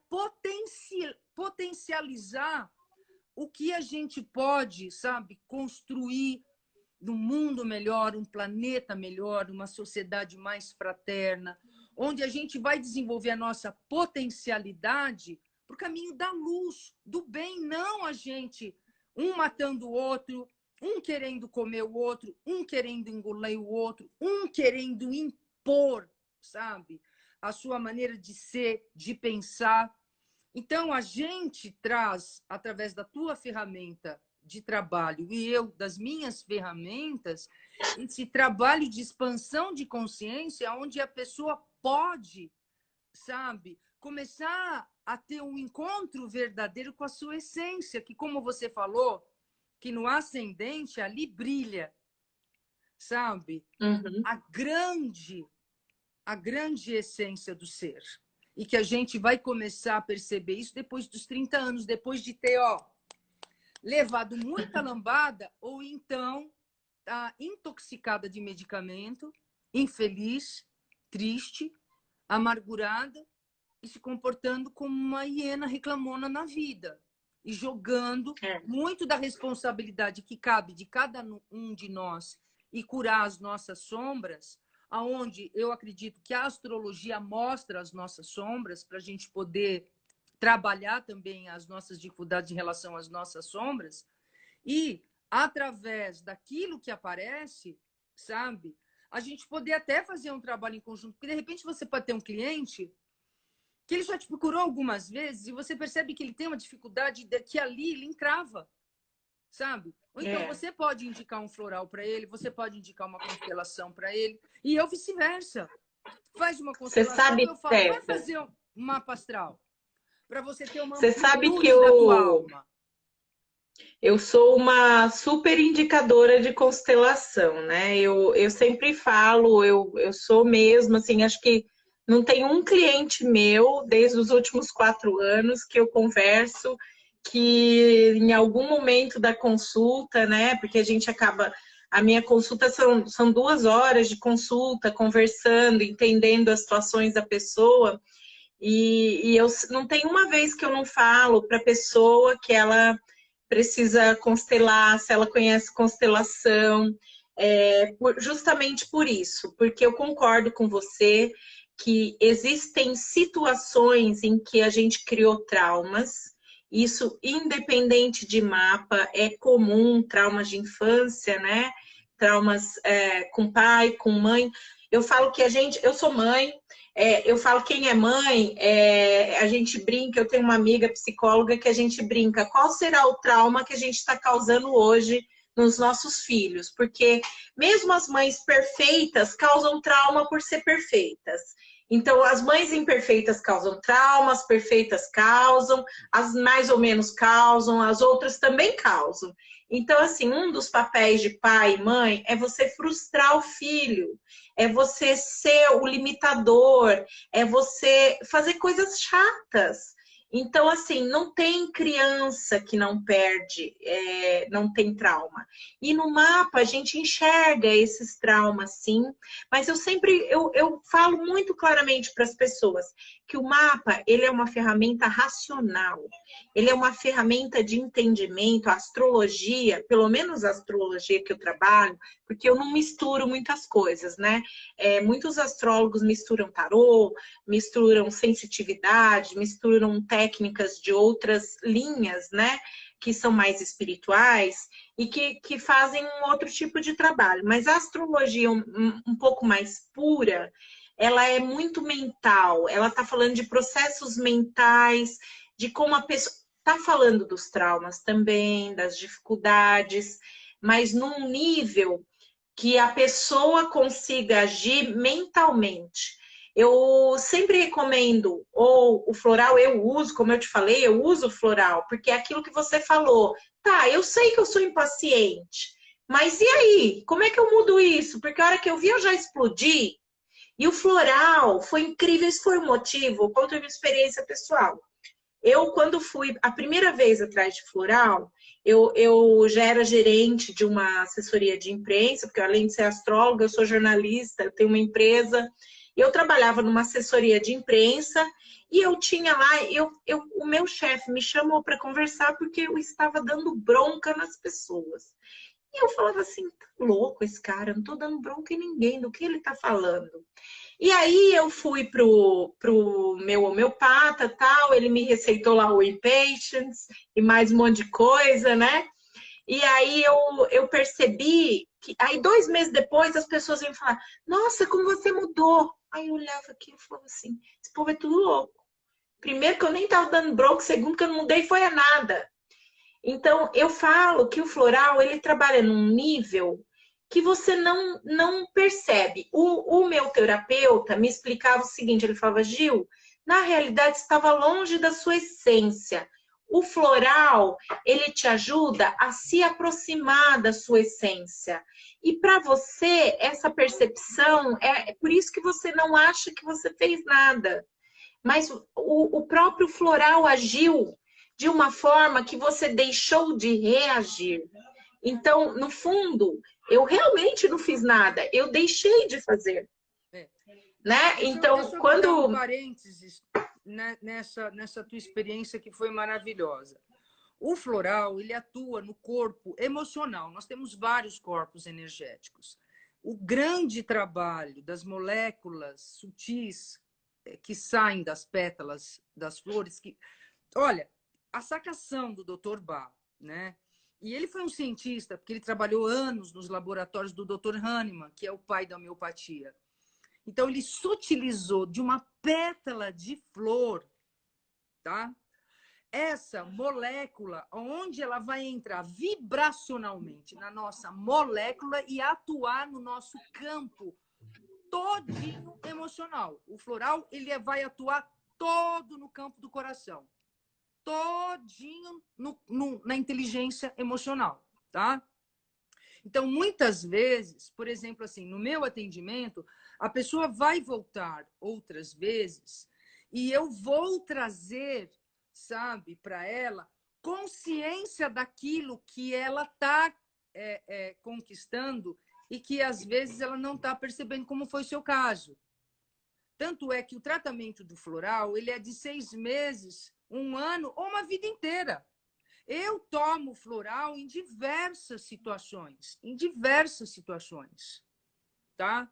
potencializar o que a gente pode, sabe, construir num mundo melhor, um planeta melhor, uma sociedade mais fraterna, onde a gente vai desenvolver a nossa potencialidade para o caminho da luz, do bem, não a gente, um matando o outro, um querendo comer o outro, um querendo engolir o outro, um querendo impor, sabe, a sua maneira de ser, de pensar. Então, a gente traz, através da tua ferramenta de trabalho e eu das minhas ferramentas, esse trabalho de expansão de consciência, onde a pessoa pode, sabe, começar a ter um encontro verdadeiro com a sua essência, que, como você falou, que no ascendente ali brilha, sabe? Uhum. A grande essência do ser. E que a gente vai começar a perceber isso depois dos 30 anos, depois de ter, levado muita lambada, ou então tá intoxicada de medicamento, infeliz, triste, amargurada e se comportando como uma hiena reclamona na vida. E jogando muito da responsabilidade que cabe de cada um de nós e curar as nossas sombras, aonde eu acredito que a astrologia mostra as nossas sombras para a gente poder trabalhar também as nossas dificuldades em relação às nossas sombras e, através daquilo que aparece, sabe, a gente poder até fazer um trabalho em conjunto. Porque, de repente, você pode ter um cliente que ele já te procurou algumas vezes e você percebe que ele tem uma dificuldade que ali ele encrava, sabe? Ou então você pode indicar um floral para ele, você pode indicar uma constelação para ele, e eu vice-versa. Faz uma constelação, eu falo, vai fazer um mapa astral, para você ter uma amplitude da tua alma. Eu sou uma super indicadora de constelação, né? Eu sempre falo, eu sou mesmo, assim, acho que não tem um cliente meu, desde os últimos 4 anos, que eu converso, que em algum momento da consulta, né? Porque a gente acaba... A minha consulta são 2 horas de consulta, conversando, entendendo as situações da pessoa. E eu não tem uma vez que eu não falo para a pessoa que ela precisa constelar, se ela conhece constelação, justamente por isso, porque eu concordo com você que existem situações em que a gente criou traumas, isso independente de mapa, é comum, traumas de infância, né? Traumas com pai, com mãe. Eu falo que eu sou mãe, eu falo quem é mãe, a gente brinca, eu tenho uma amiga psicóloga que a gente brinca, qual será o trauma que a gente está causando hoje nos nossos filhos? Porque mesmo as mães perfeitas causam trauma por ser perfeitas. Então, as mães imperfeitas causam trauma, as perfeitas causam, as mais ou menos causam, as outras também causam. Então, assim, um dos papéis de pai e mãe é você frustrar o filho, é você ser o limitador, é você fazer coisas chatas. Então, assim, não tem criança que não perde, não tem trauma. E no mapa a gente enxerga esses traumas, sim, mas eu falo muito claramente para as pessoas que o mapa, ele é uma ferramenta racional, ele é uma ferramenta de entendimento, a astrologia, pelo menos a astrologia que eu trabalho, porque eu não misturo muitas coisas, né? Muitos astrólogos misturam tarô, misturam sensitividade, misturam técnicas de outras linhas, né? Que são mais espirituais e que fazem um outro tipo de trabalho. Mas a astrologia um pouco mais pura, ela é muito mental, ela está falando de processos mentais, de como a pessoa está falando dos traumas também, das dificuldades, mas num nível que a pessoa consiga agir mentalmente. Eu sempre recomendo, ou o floral eu uso, como eu te falei, eu uso o floral, porque é aquilo que você falou. Tá, eu sei que eu sou impaciente, mas e aí? Como é que eu mudo isso? Porque a hora que eu vi, eu já explodi. E o floral foi incrível, esse foi o motivo, conta a minha experiência pessoal. Eu, quando fui a primeira vez atrás de floral, eu já era gerente de uma assessoria de imprensa, porque além de ser astróloga, eu sou jornalista, eu tenho uma empresa. Eu trabalhava numa assessoria de imprensa e eu tinha lá, o meu chefe me chamou para conversar porque eu estava dando bronca nas pessoas. E eu falava assim, tá louco esse cara, eu não tô dando bronca em ninguém, do que ele tá falando? E aí eu fui pro meu homeopata, tal, ele me receitou lá o Impatience e mais um monte de coisa, né? E aí eu percebi que aí 2 meses depois as pessoas iam falar, nossa, como você mudou. Aí eu olhava aqui e falava assim, esse povo é tudo louco. Primeiro que eu nem estava dando bronca, segundo que eu não mudei foi a nada. Então, eu falo que o floral, ele trabalha num nível que você não percebe. O meu terapeuta me explicava o seguinte, ele falava, Gil, na realidade estava longe da sua essência. O floral, ele te ajuda a se aproximar da sua essência. E para você, essa percepção, é por isso que você não acha que você fez nada. Mas o próprio floral agiu de uma forma que você deixou de reagir. Então, no fundo, eu realmente não fiz nada, eu deixei de fazer. É. Né? Então, deixa eu quando. dar um parênteses nessa tua experiência que foi maravilhosa. O floral, ele atua no corpo emocional. Nós temos vários corpos energéticos. O grande trabalho das moléculas sutis que saem das pétalas das flores, olha, a sacação do Dr. Bach, né? E ele foi um cientista, porque ele trabalhou anos nos laboratórios do Dr. Hahnemann, que é o pai da homeopatia. Então, ele sutilizou de uma pétala de flor, tá? Essa molécula, onde ela vai entrar vibracionalmente na nossa molécula e atuar no nosso campo todinho emocional. O floral, ele vai atuar todo no campo do coração. Todinho na inteligência emocional, tá? Então, muitas vezes, por exemplo, assim, no meu atendimento, a pessoa vai voltar outras vezes e eu vou trazer, sabe, para ela consciência daquilo que ela está conquistando e que às vezes ela não está percebendo, como foi o seu caso. Tanto é que o tratamento do floral, ele é de 6 meses, 1 ano ou uma vida inteira. Eu tomo floral em diversas situações, tá?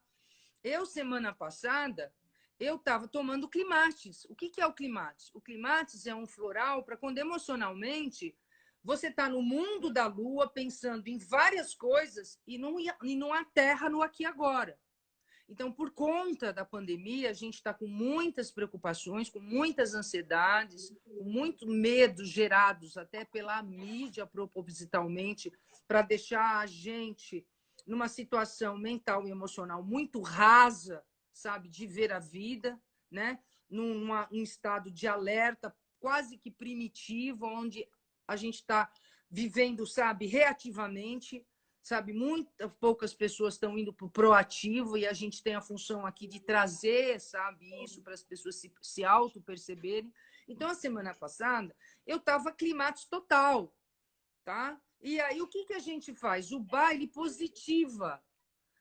Eu, semana passada, eu estava tomando Climates. O que é o Climates? O Climates é um floral para quando emocionalmente você está no mundo da lua, pensando em várias coisas e não aterra no aqui e agora. Então, por conta da pandemia, a gente está com muitas preocupações, com muitas ansiedades, com muito medo gerados até pela mídia propositalmente, para deixar a gente numa situação mental e emocional muito rasa, sabe, de ver a vida, né? Num estado de alerta quase que primitivo, onde a gente está vivendo, sabe, reativamente, sabe? Muitas poucas pessoas estão indo para o proativo e a gente tem a função aqui de trazer, sabe, isso para as pessoas se auto-perceberem. Então, a semana passada, eu estava climax total, tá? E aí, o que a gente faz? O baile positiva,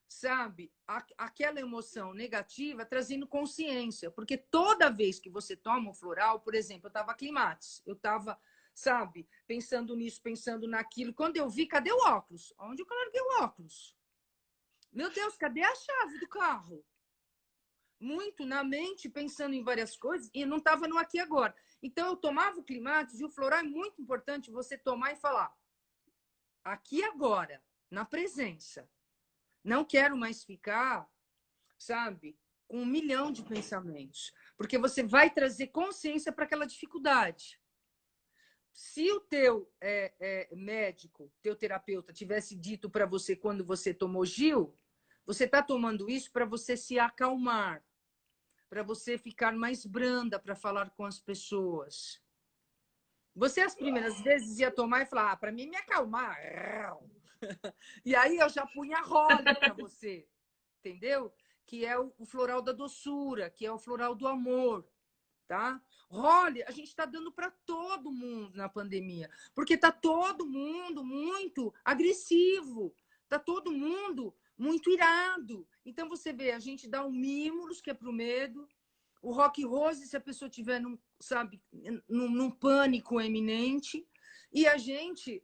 sabe? Aquela emoção negativa trazendo consciência. Porque toda vez que você toma um floral, por exemplo, eu estava climax, eu estava, sabe, pensando nisso, pensando naquilo. Quando eu vi, cadê o óculos? Onde eu larguei o óculos? Meu Deus, cadê a chave do carro? Muito na mente, pensando em várias coisas, e não estava no aqui e agora. Então, eu tomava o climax, e o floral é muito importante você tomar e falar aqui e agora, na presença. Não quero mais ficar, sabe, com 1 milhão de pensamentos. Porque você vai trazer consciência para aquela dificuldade. Se o teu médico, teu terapeuta, tivesse dito para você quando você tomou Gil, você está tomando isso para você se acalmar, para você ficar mais branda para falar com as pessoas. Você, as primeiras vezes, ia tomar e falar, para mim me acalmar. E aí eu já punha Holly para você, entendeu? Que é o floral da doçura, que é o floral do amor, tá? Holly, a gente está dando para todo mundo na pandemia, porque está todo mundo muito agressivo, está todo mundo muito irado. Então você vê, a gente dá o Mimulus, que é para o medo, o Rock Rose, se a pessoa tiver num pânico eminente, e a gente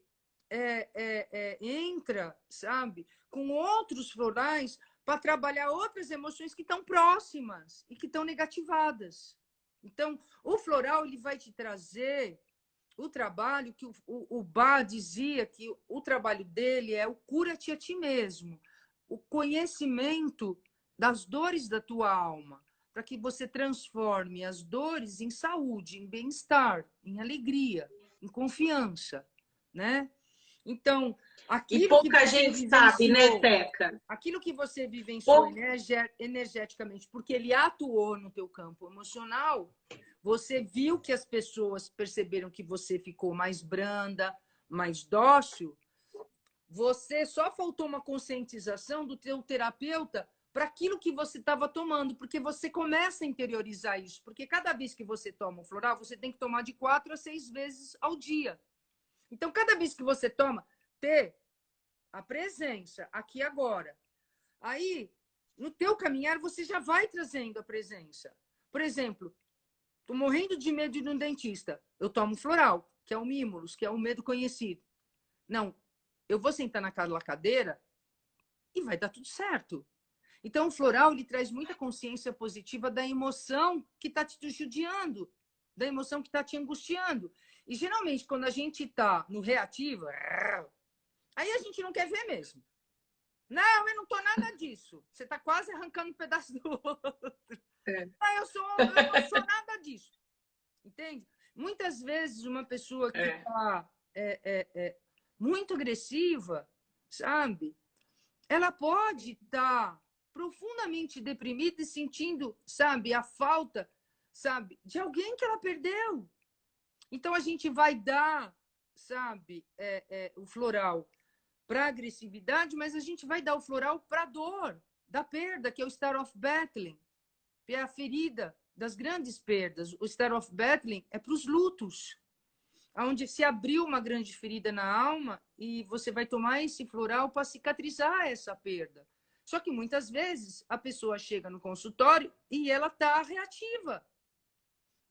entra, sabe, com outros florais para trabalhar outras emoções que estão próximas e que estão negativadas. Então, o floral ele vai te trazer o trabalho que o Bach dizia que o trabalho dele é o cura-te a ti mesmo, o conhecimento das dores da tua alma, para que você transforme as dores em saúde, em bem-estar, em alegria, em confiança, né? Então, E aquilo que pouca você gente sabe, né, vivenciou, Teca? aquilo que você vivenciou Pou... energeticamente, porque ele atuou no teu campo emocional, você viu que as pessoas perceberam que você ficou mais branda, mais dócil, você só faltou uma conscientização do teu terapeuta para aquilo que você estava tomando, porque você começa a interiorizar isso, porque cada vez que você toma o floral, você tem que tomar de 4 a 6 vezes ao dia. Então, cada vez que você toma, ter a presença aqui agora. Aí, no teu caminhar, você já vai trazendo a presença. Por exemplo, tô morrendo de medo de ir no dentista. Eu tomo floral, que é o Mimulus, que é o medo conhecido. Não, eu vou sentar naquela cadeira e vai dar tudo certo. Então, o floral ele traz muita consciência positiva da emoção que está te judiando, da emoção que está te angustiando. E, geralmente, quando a gente está no reativo, aí a gente não quer ver mesmo. Não, eu não estou nada disso. Você está quase arrancando um pedaço do outro. Não, eu não sou nada disso. Entende? Muitas vezes, uma pessoa que está muito agressiva, sabe? Ela pode estar profundamente deprimida e sentindo, sabe, a falta, sabe, de alguém que ela perdeu. Então, a gente vai dar, sabe, o floral para agressividade, mas a gente vai dar o floral para a dor da perda, que é o Star of Battling, que é a ferida das grandes perdas. O Star of Battling é para os lutos, onde se abriu uma grande ferida na alma e você vai tomar esse floral para cicatrizar essa perda. Só que muitas vezes a pessoa chega no consultório e ela está reativa.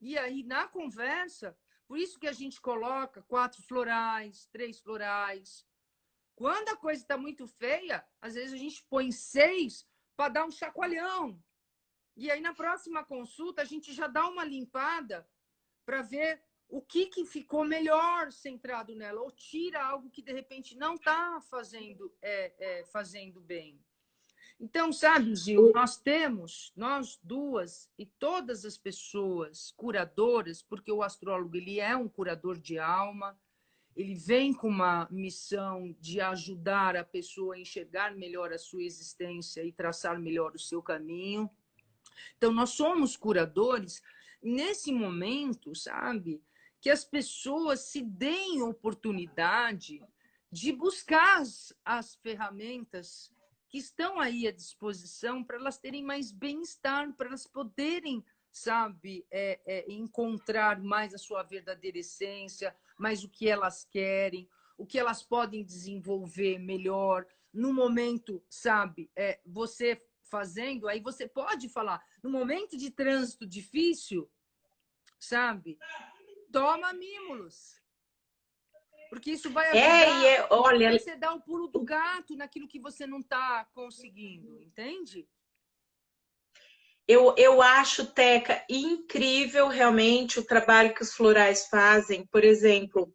E aí, na conversa, por isso que a gente coloca 4 florais, 3 florais. Quando a coisa está muito feia, às vezes a gente põe 6 para dar um chacoalhão. E aí, na próxima consulta, a gente já dá uma limpada para ver o que ficou melhor centrado nela, ou tira algo que, de repente, não está fazendo bem. Então, sabe, Gil, nós duas e todas as pessoas curadoras, porque o astrólogo ele é um curador de alma, ele vem com uma missão de ajudar a pessoa a enxergar melhor a sua existência e traçar melhor o seu caminho. Então, nós somos curadores nesse momento, sabe? Que as pessoas se deem oportunidade, de buscar as ferramentas que estão aí à disposição para elas terem mais bem-estar, para elas poderem, sabe, encontrar mais a sua verdadeira essência, mais o que elas querem, o que elas podem desenvolver melhor. No momento, sabe, você fazendo, aí você pode falar, no momento de trânsito difícil, sabe, toma mimos. Porque isso vai ajudar olha, você dar o pulo do gato naquilo que você não está conseguindo, entende? Eu acho, Teca, incrível realmente o trabalho que os florais fazem. Por exemplo,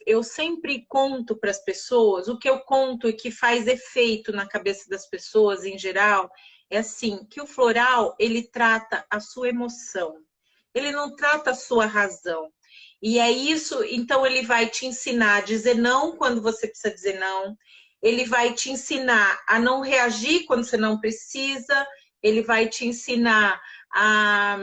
eu sempre conto para as pessoas, o que eu conto e que faz efeito na cabeça das pessoas em geral, é assim, que o floral, ele trata a sua emoção, ele não trata a sua razão. E é isso, então ele vai te ensinar a dizer não quando você precisa dizer não, ele vai te ensinar a não reagir quando você não precisa, ele vai te ensinar a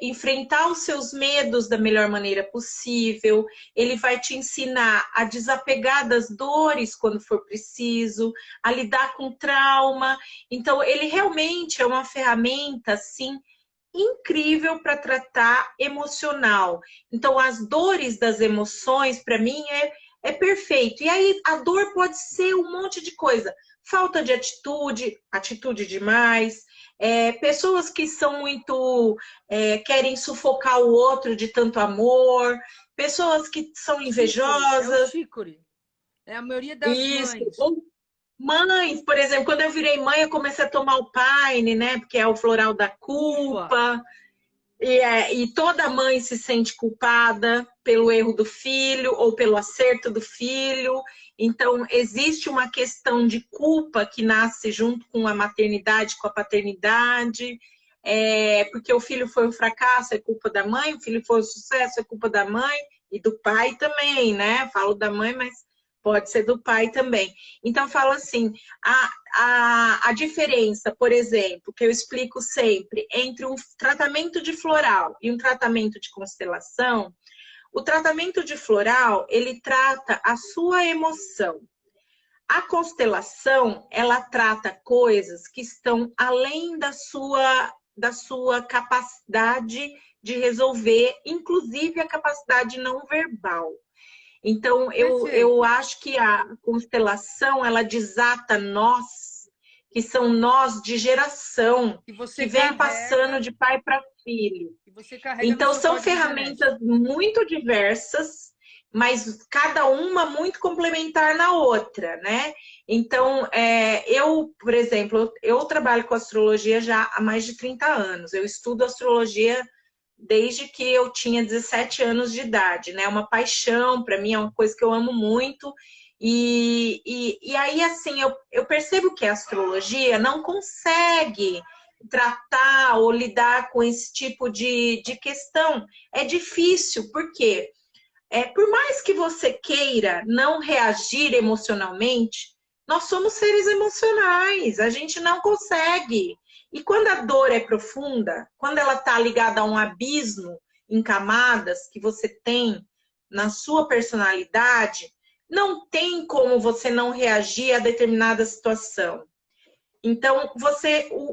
enfrentar os seus medos da melhor maneira possível, ele vai te ensinar a desapegar das dores quando for preciso, a lidar com trauma. Então, ele realmente é uma ferramenta, assim, incrível para tratar emocional. Então, as dores das emoções, para mim, é perfeito. E aí, a dor pode ser um monte de coisa. Falta de atitude, atitude demais, pessoas que são muito, querem sufocar o outro de tanto amor, pessoas que são invejosas. É o chicory. É a maioria das Isso. mães. Mães, por exemplo, quando eu virei mãe, eu comecei a tomar o Paine, né? Porque é o floral da culpa. E toda mãe se sente culpada pelo erro do filho ou pelo acerto do filho. Então, existe uma questão de culpa que nasce junto com a maternidade, com a paternidade. Porque o filho foi um fracasso, é culpa da mãe, o filho foi um sucesso, é culpa da mãe e do pai também, né? Falo da mãe, mas pode ser do pai também. Então, eu falo assim, a diferença, por exemplo, que eu explico sempre, entre um tratamento de floral e um tratamento de constelação, o tratamento de floral, ele trata a sua emoção. A constelação, ela trata coisas que estão além da sua capacidade de resolver, inclusive a capacidade não verbal. Então, eu acho que a constelação, ela desata nós, que são nós de geração, que vem passando de pai para filho. Então, são ferramentas muito diversas, mas cada uma muito complementar na outra, né? Então, eu, por exemplo, eu trabalho com astrologia já há mais de 30 anos. Eu estudo astrologia desde que eu tinha 17 anos de idade, né? Uma paixão, para mim é uma coisa que eu amo muito. E aí, assim, eu percebo que a astrologia não consegue tratar ou lidar com esse tipo de questão. É difícil, porque por mais que você queira não reagir emocionalmente, nós somos seres emocionais, a gente não consegue. E quando a dor é profunda, quando ela está ligada a um abismo em camadas que você tem na sua personalidade, não tem como você não reagir a determinada situação. Então,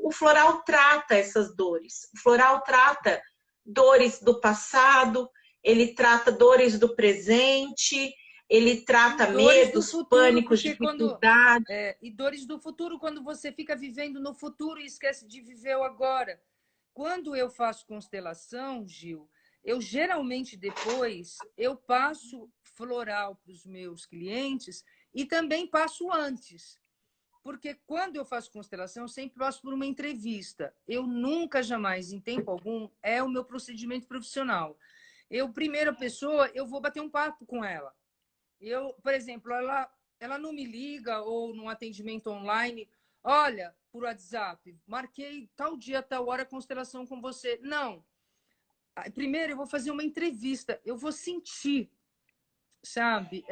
o floral trata essas dores. O floral trata dores do passado, ele trata dores do presente, ele trata medos, pânicos, dificuldades. E dores do futuro, quando você fica vivendo no futuro e esquece de viver o agora. Quando eu faço constelação, Gil, eu geralmente depois eu passo floral para os meus clientes e também passo antes. Porque quando eu faço constelação, eu sempre passo por uma entrevista. Eu nunca, jamais, em tempo algum, é o meu procedimento profissional. Primeira pessoa, eu vou bater um papo com ela. Por exemplo, ela não me liga ou num atendimento online, olha, por WhatsApp, marquei tal dia, tal hora, constelação com você. Não. Primeiro, eu vou fazer uma entrevista, eu vou sentir, sabe,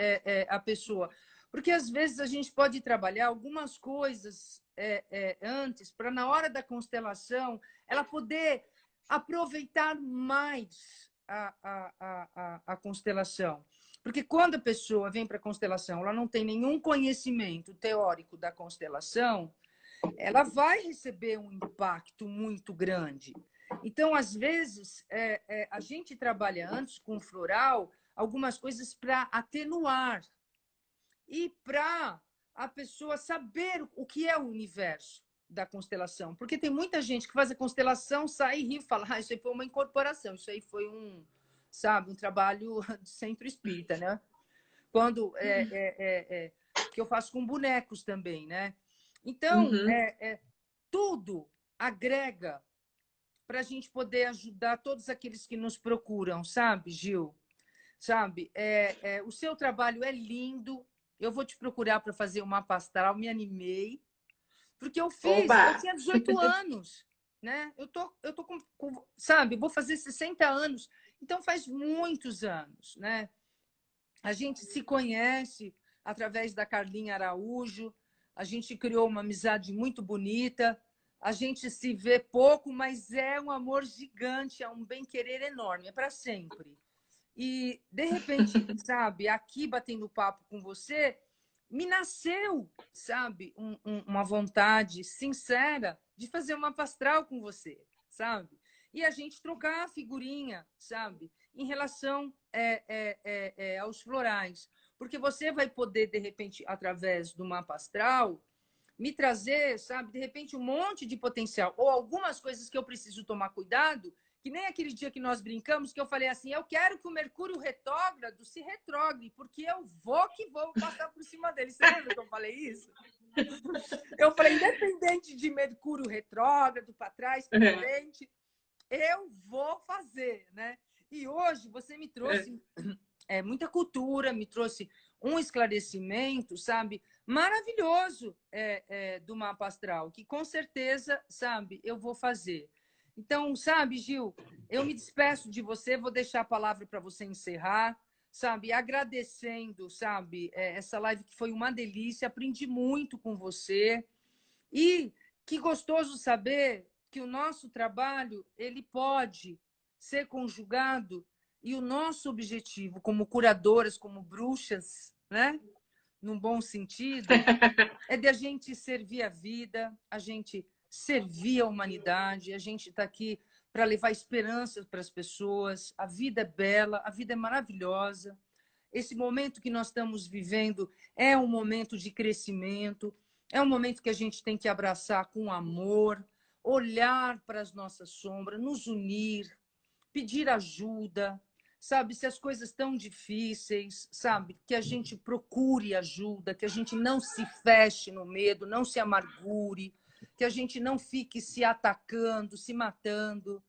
a pessoa. Porque às vezes a gente pode trabalhar algumas coisas antes, para na hora da constelação ela poder aproveitar mais a constelação. Porque quando a pessoa vem para a constelação, ela não tem nenhum conhecimento teórico da constelação, ela vai receber um impacto muito grande. Então, às vezes, a gente trabalha antes com floral algumas coisas para atenuar e para a pessoa saber o que é o universo da constelação. Porque tem muita gente que faz a constelação, sai e ri e fala, isso aí foi uma incorporação, isso aí foi um trabalho de centro espírita, né? Quando que eu faço com bonecos também, né? Então, tudo agrega para a gente poder ajudar todos aqueles que nos procuram, sabe, Gil? Sabe? O seu trabalho é lindo. Eu vou te procurar para fazer uma pastoral, me animei, porque eu tinha 18 anos, né? Eu tô sabe, vou fazer 60 anos, então faz muitos anos, né? A gente se conhece através da Carlinha Araújo, a gente criou uma amizade muito bonita, a gente se vê pouco, mas é um amor gigante, é um bem-querer enorme, é para sempre. E, de repente, sabe, aqui batendo papo com você, me nasceu, sabe, uma vontade sincera de fazer uma pastral com você, sabe? E a gente trocar a figurinha, sabe, em relação aos florais. Porque você vai poder, de repente, através do mapa astral, me trazer, sabe, de repente, um monte de potencial. Ou algumas coisas que eu preciso tomar cuidado, que nem aquele dia que nós brincamos, que eu falei assim, eu quero que o Mercúrio retrógrado se retrograde, porque eu vou passar por cima dele. Você lembra que eu falei isso? Eu falei, independente de Mercúrio retrógrado, para trás, para frente, eu vou fazer, né? E hoje você me trouxe muita cultura, me trouxe um esclarecimento, sabe, maravilhoso do mapa astral, que com certeza, sabe, eu vou fazer. Então, sabe, Gil, eu me despeço de você, vou deixar a palavra para você encerrar, sabe, agradecendo, sabe, essa live que foi uma delícia, aprendi muito com você e que gostoso saber que o nosso trabalho, ele pode ser conjugado e o nosso objetivo como curadoras, como bruxas, né, num bom sentido, é de a gente servir a vida, a gente servir a humanidade, a gente está aqui para levar esperança para as pessoas. A vida é bela, a vida é maravilhosa. Esse momento que nós estamos vivendo é um momento de crescimento, é um momento que a gente tem que abraçar com amor, olhar para as nossas sombras, nos unir, pedir ajuda, sabe? Se as coisas estão difíceis, sabe? Que a gente procure ajuda, que a gente não se feche no medo, não se amargure, que a gente não fique se atacando, se matando.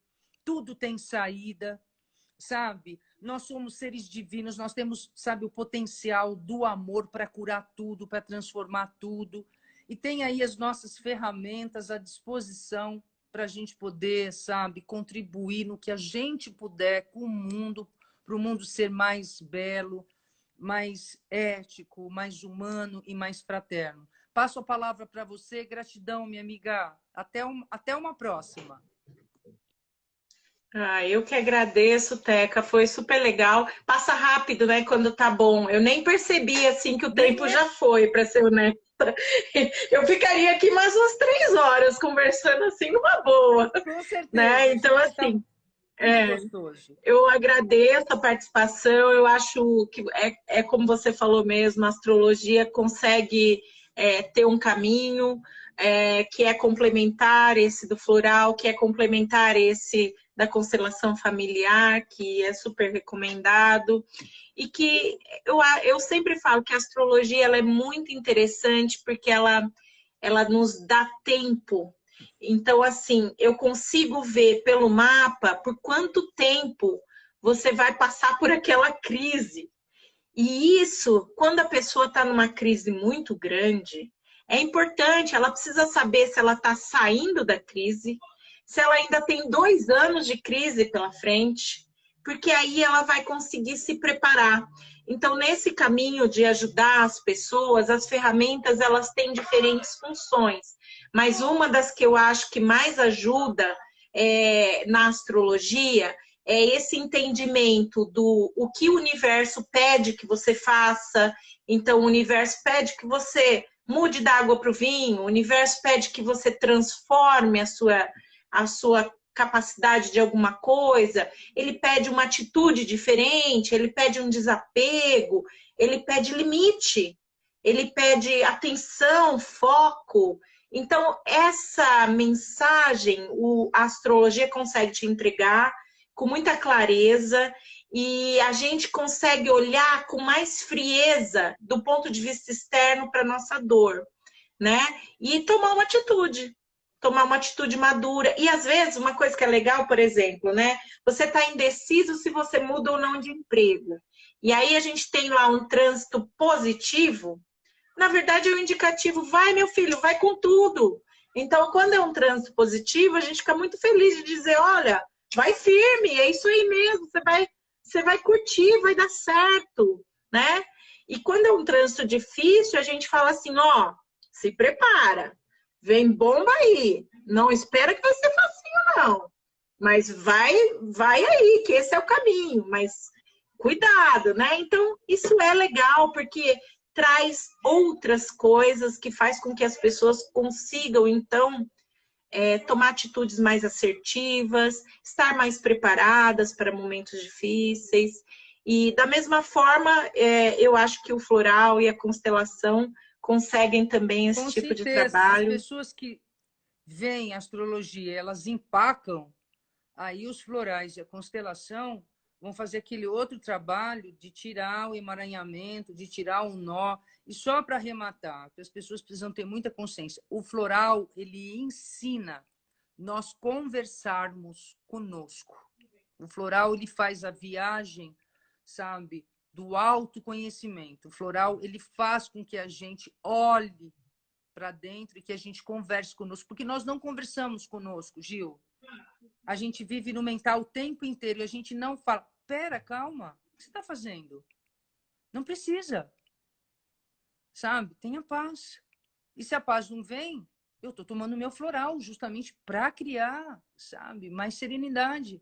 Tudo tem saída, sabe? Nós somos seres divinos, nós temos, sabe, o potencial do amor para curar tudo, para transformar tudo. E tem aí as nossas ferramentas à disposição para a gente poder, sabe, contribuir no que a gente puder com o mundo, para o mundo ser mais belo, mais ético, mais humano e mais fraterno. Passo a palavra para você. Gratidão, minha amiga. Até uma próxima. Eu que agradeço, Teca. Foi super legal. Passa rápido, né? Quando tá bom. Eu nem percebi, assim, que o tempo já foi, para ser honesta. Eu ficaria aqui mais umas 3 horas conversando, assim, numa boa. Com certeza. Né? Então, assim... eu agradeço a participação, eu acho que como você falou mesmo, a astrologia consegue ter um caminho que é complementar esse do floral, que é complementar esse da constelação familiar, que é super recomendado, e que eu sempre falo que a astrologia ela é muito interessante porque ela nos dá tempo. Então, assim, eu consigo ver pelo mapa por quanto tempo você vai passar por aquela crise. E isso, quando a pessoa está numa crise muito grande, é importante, ela precisa saber se ela está saindo da crise, se ela ainda tem 2 anos de crise pela frente, porque aí ela vai conseguir se preparar. Então, nesse caminho de ajudar as pessoas, as ferramentas, elas têm diferentes funções. Mas uma das que eu acho que mais ajuda na astrologia é esse entendimento do o que o universo pede que você faça. Então, o universo pede que você mude da água para o vinho, o universo pede que você transforme a sua capacidade de alguma coisa, ele pede uma atitude diferente, ele pede um desapego, ele pede limite, ele pede atenção, foco. Então, essa mensagem a astrologia consegue te entregar com muita clareza e a gente consegue olhar com mais frieza do ponto de vista externo para a nossa dor, né? E tomar uma atitude madura. E às vezes, uma coisa que é legal, por exemplo, né? Você está indeciso se você muda ou não de emprego. E aí a gente tem lá um trânsito positivo. Na verdade, é um indicativo, vai, meu filho, vai com tudo. Então, quando é um trânsito positivo, a gente fica muito feliz de dizer, olha, vai firme, é isso aí mesmo, você vai curtir, vai dar certo, né? E quando é um trânsito difícil, a gente fala assim, ó, se prepara, vem bomba aí, não espera que vai ser facinho, não. Mas vai aí, que esse é o caminho, mas cuidado, né? Então, isso é legal, porque traz outras coisas que faz com que as pessoas consigam, então, tomar atitudes mais assertivas, estar mais preparadas para momentos difíceis. E, da mesma forma, eu acho que o floral e a constelação conseguem também esse tipo de trabalho. As pessoas que veem a astrologia, elas empacam, aí os florais e a constelação vão fazer aquele outro trabalho de tirar o emaranhamento, de tirar o nó. E só para arrematar, que as pessoas precisam ter muita consciência, o floral, ele ensina nós conversarmos conosco. O floral, ele faz a viagem, sabe, do autoconhecimento. O floral, ele faz com que a gente olhe para dentro e que a gente converse conosco, porque nós não conversamos conosco, Gil. A gente vive no mental o tempo inteiro e a gente não fala, pera, calma, o que você está fazendo? Não precisa. Sabe? Tenha paz. E se a paz não vem, eu estou tomando meu floral justamente para criar, sabe, mais serenidade.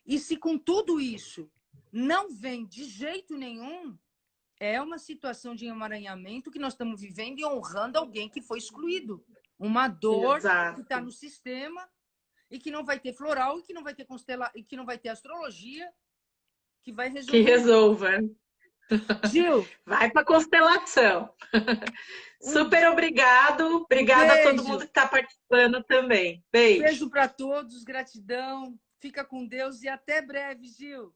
E se com tudo isso não vem de jeito nenhum, é uma situação de emaranhamento que nós estamos vivendo e honrando alguém que foi excluído. Uma dor Exato. que está no sistema e que não vai ter floral e que não vai ter e que não vai ter astrologia que vai resolver. Que resolva. Gil, vai para constelação. Super obrigado. Obrigada a todo mundo que está participando também. Beijo. Beijo para todos, gratidão. Fica com Deus e até breve, Gil.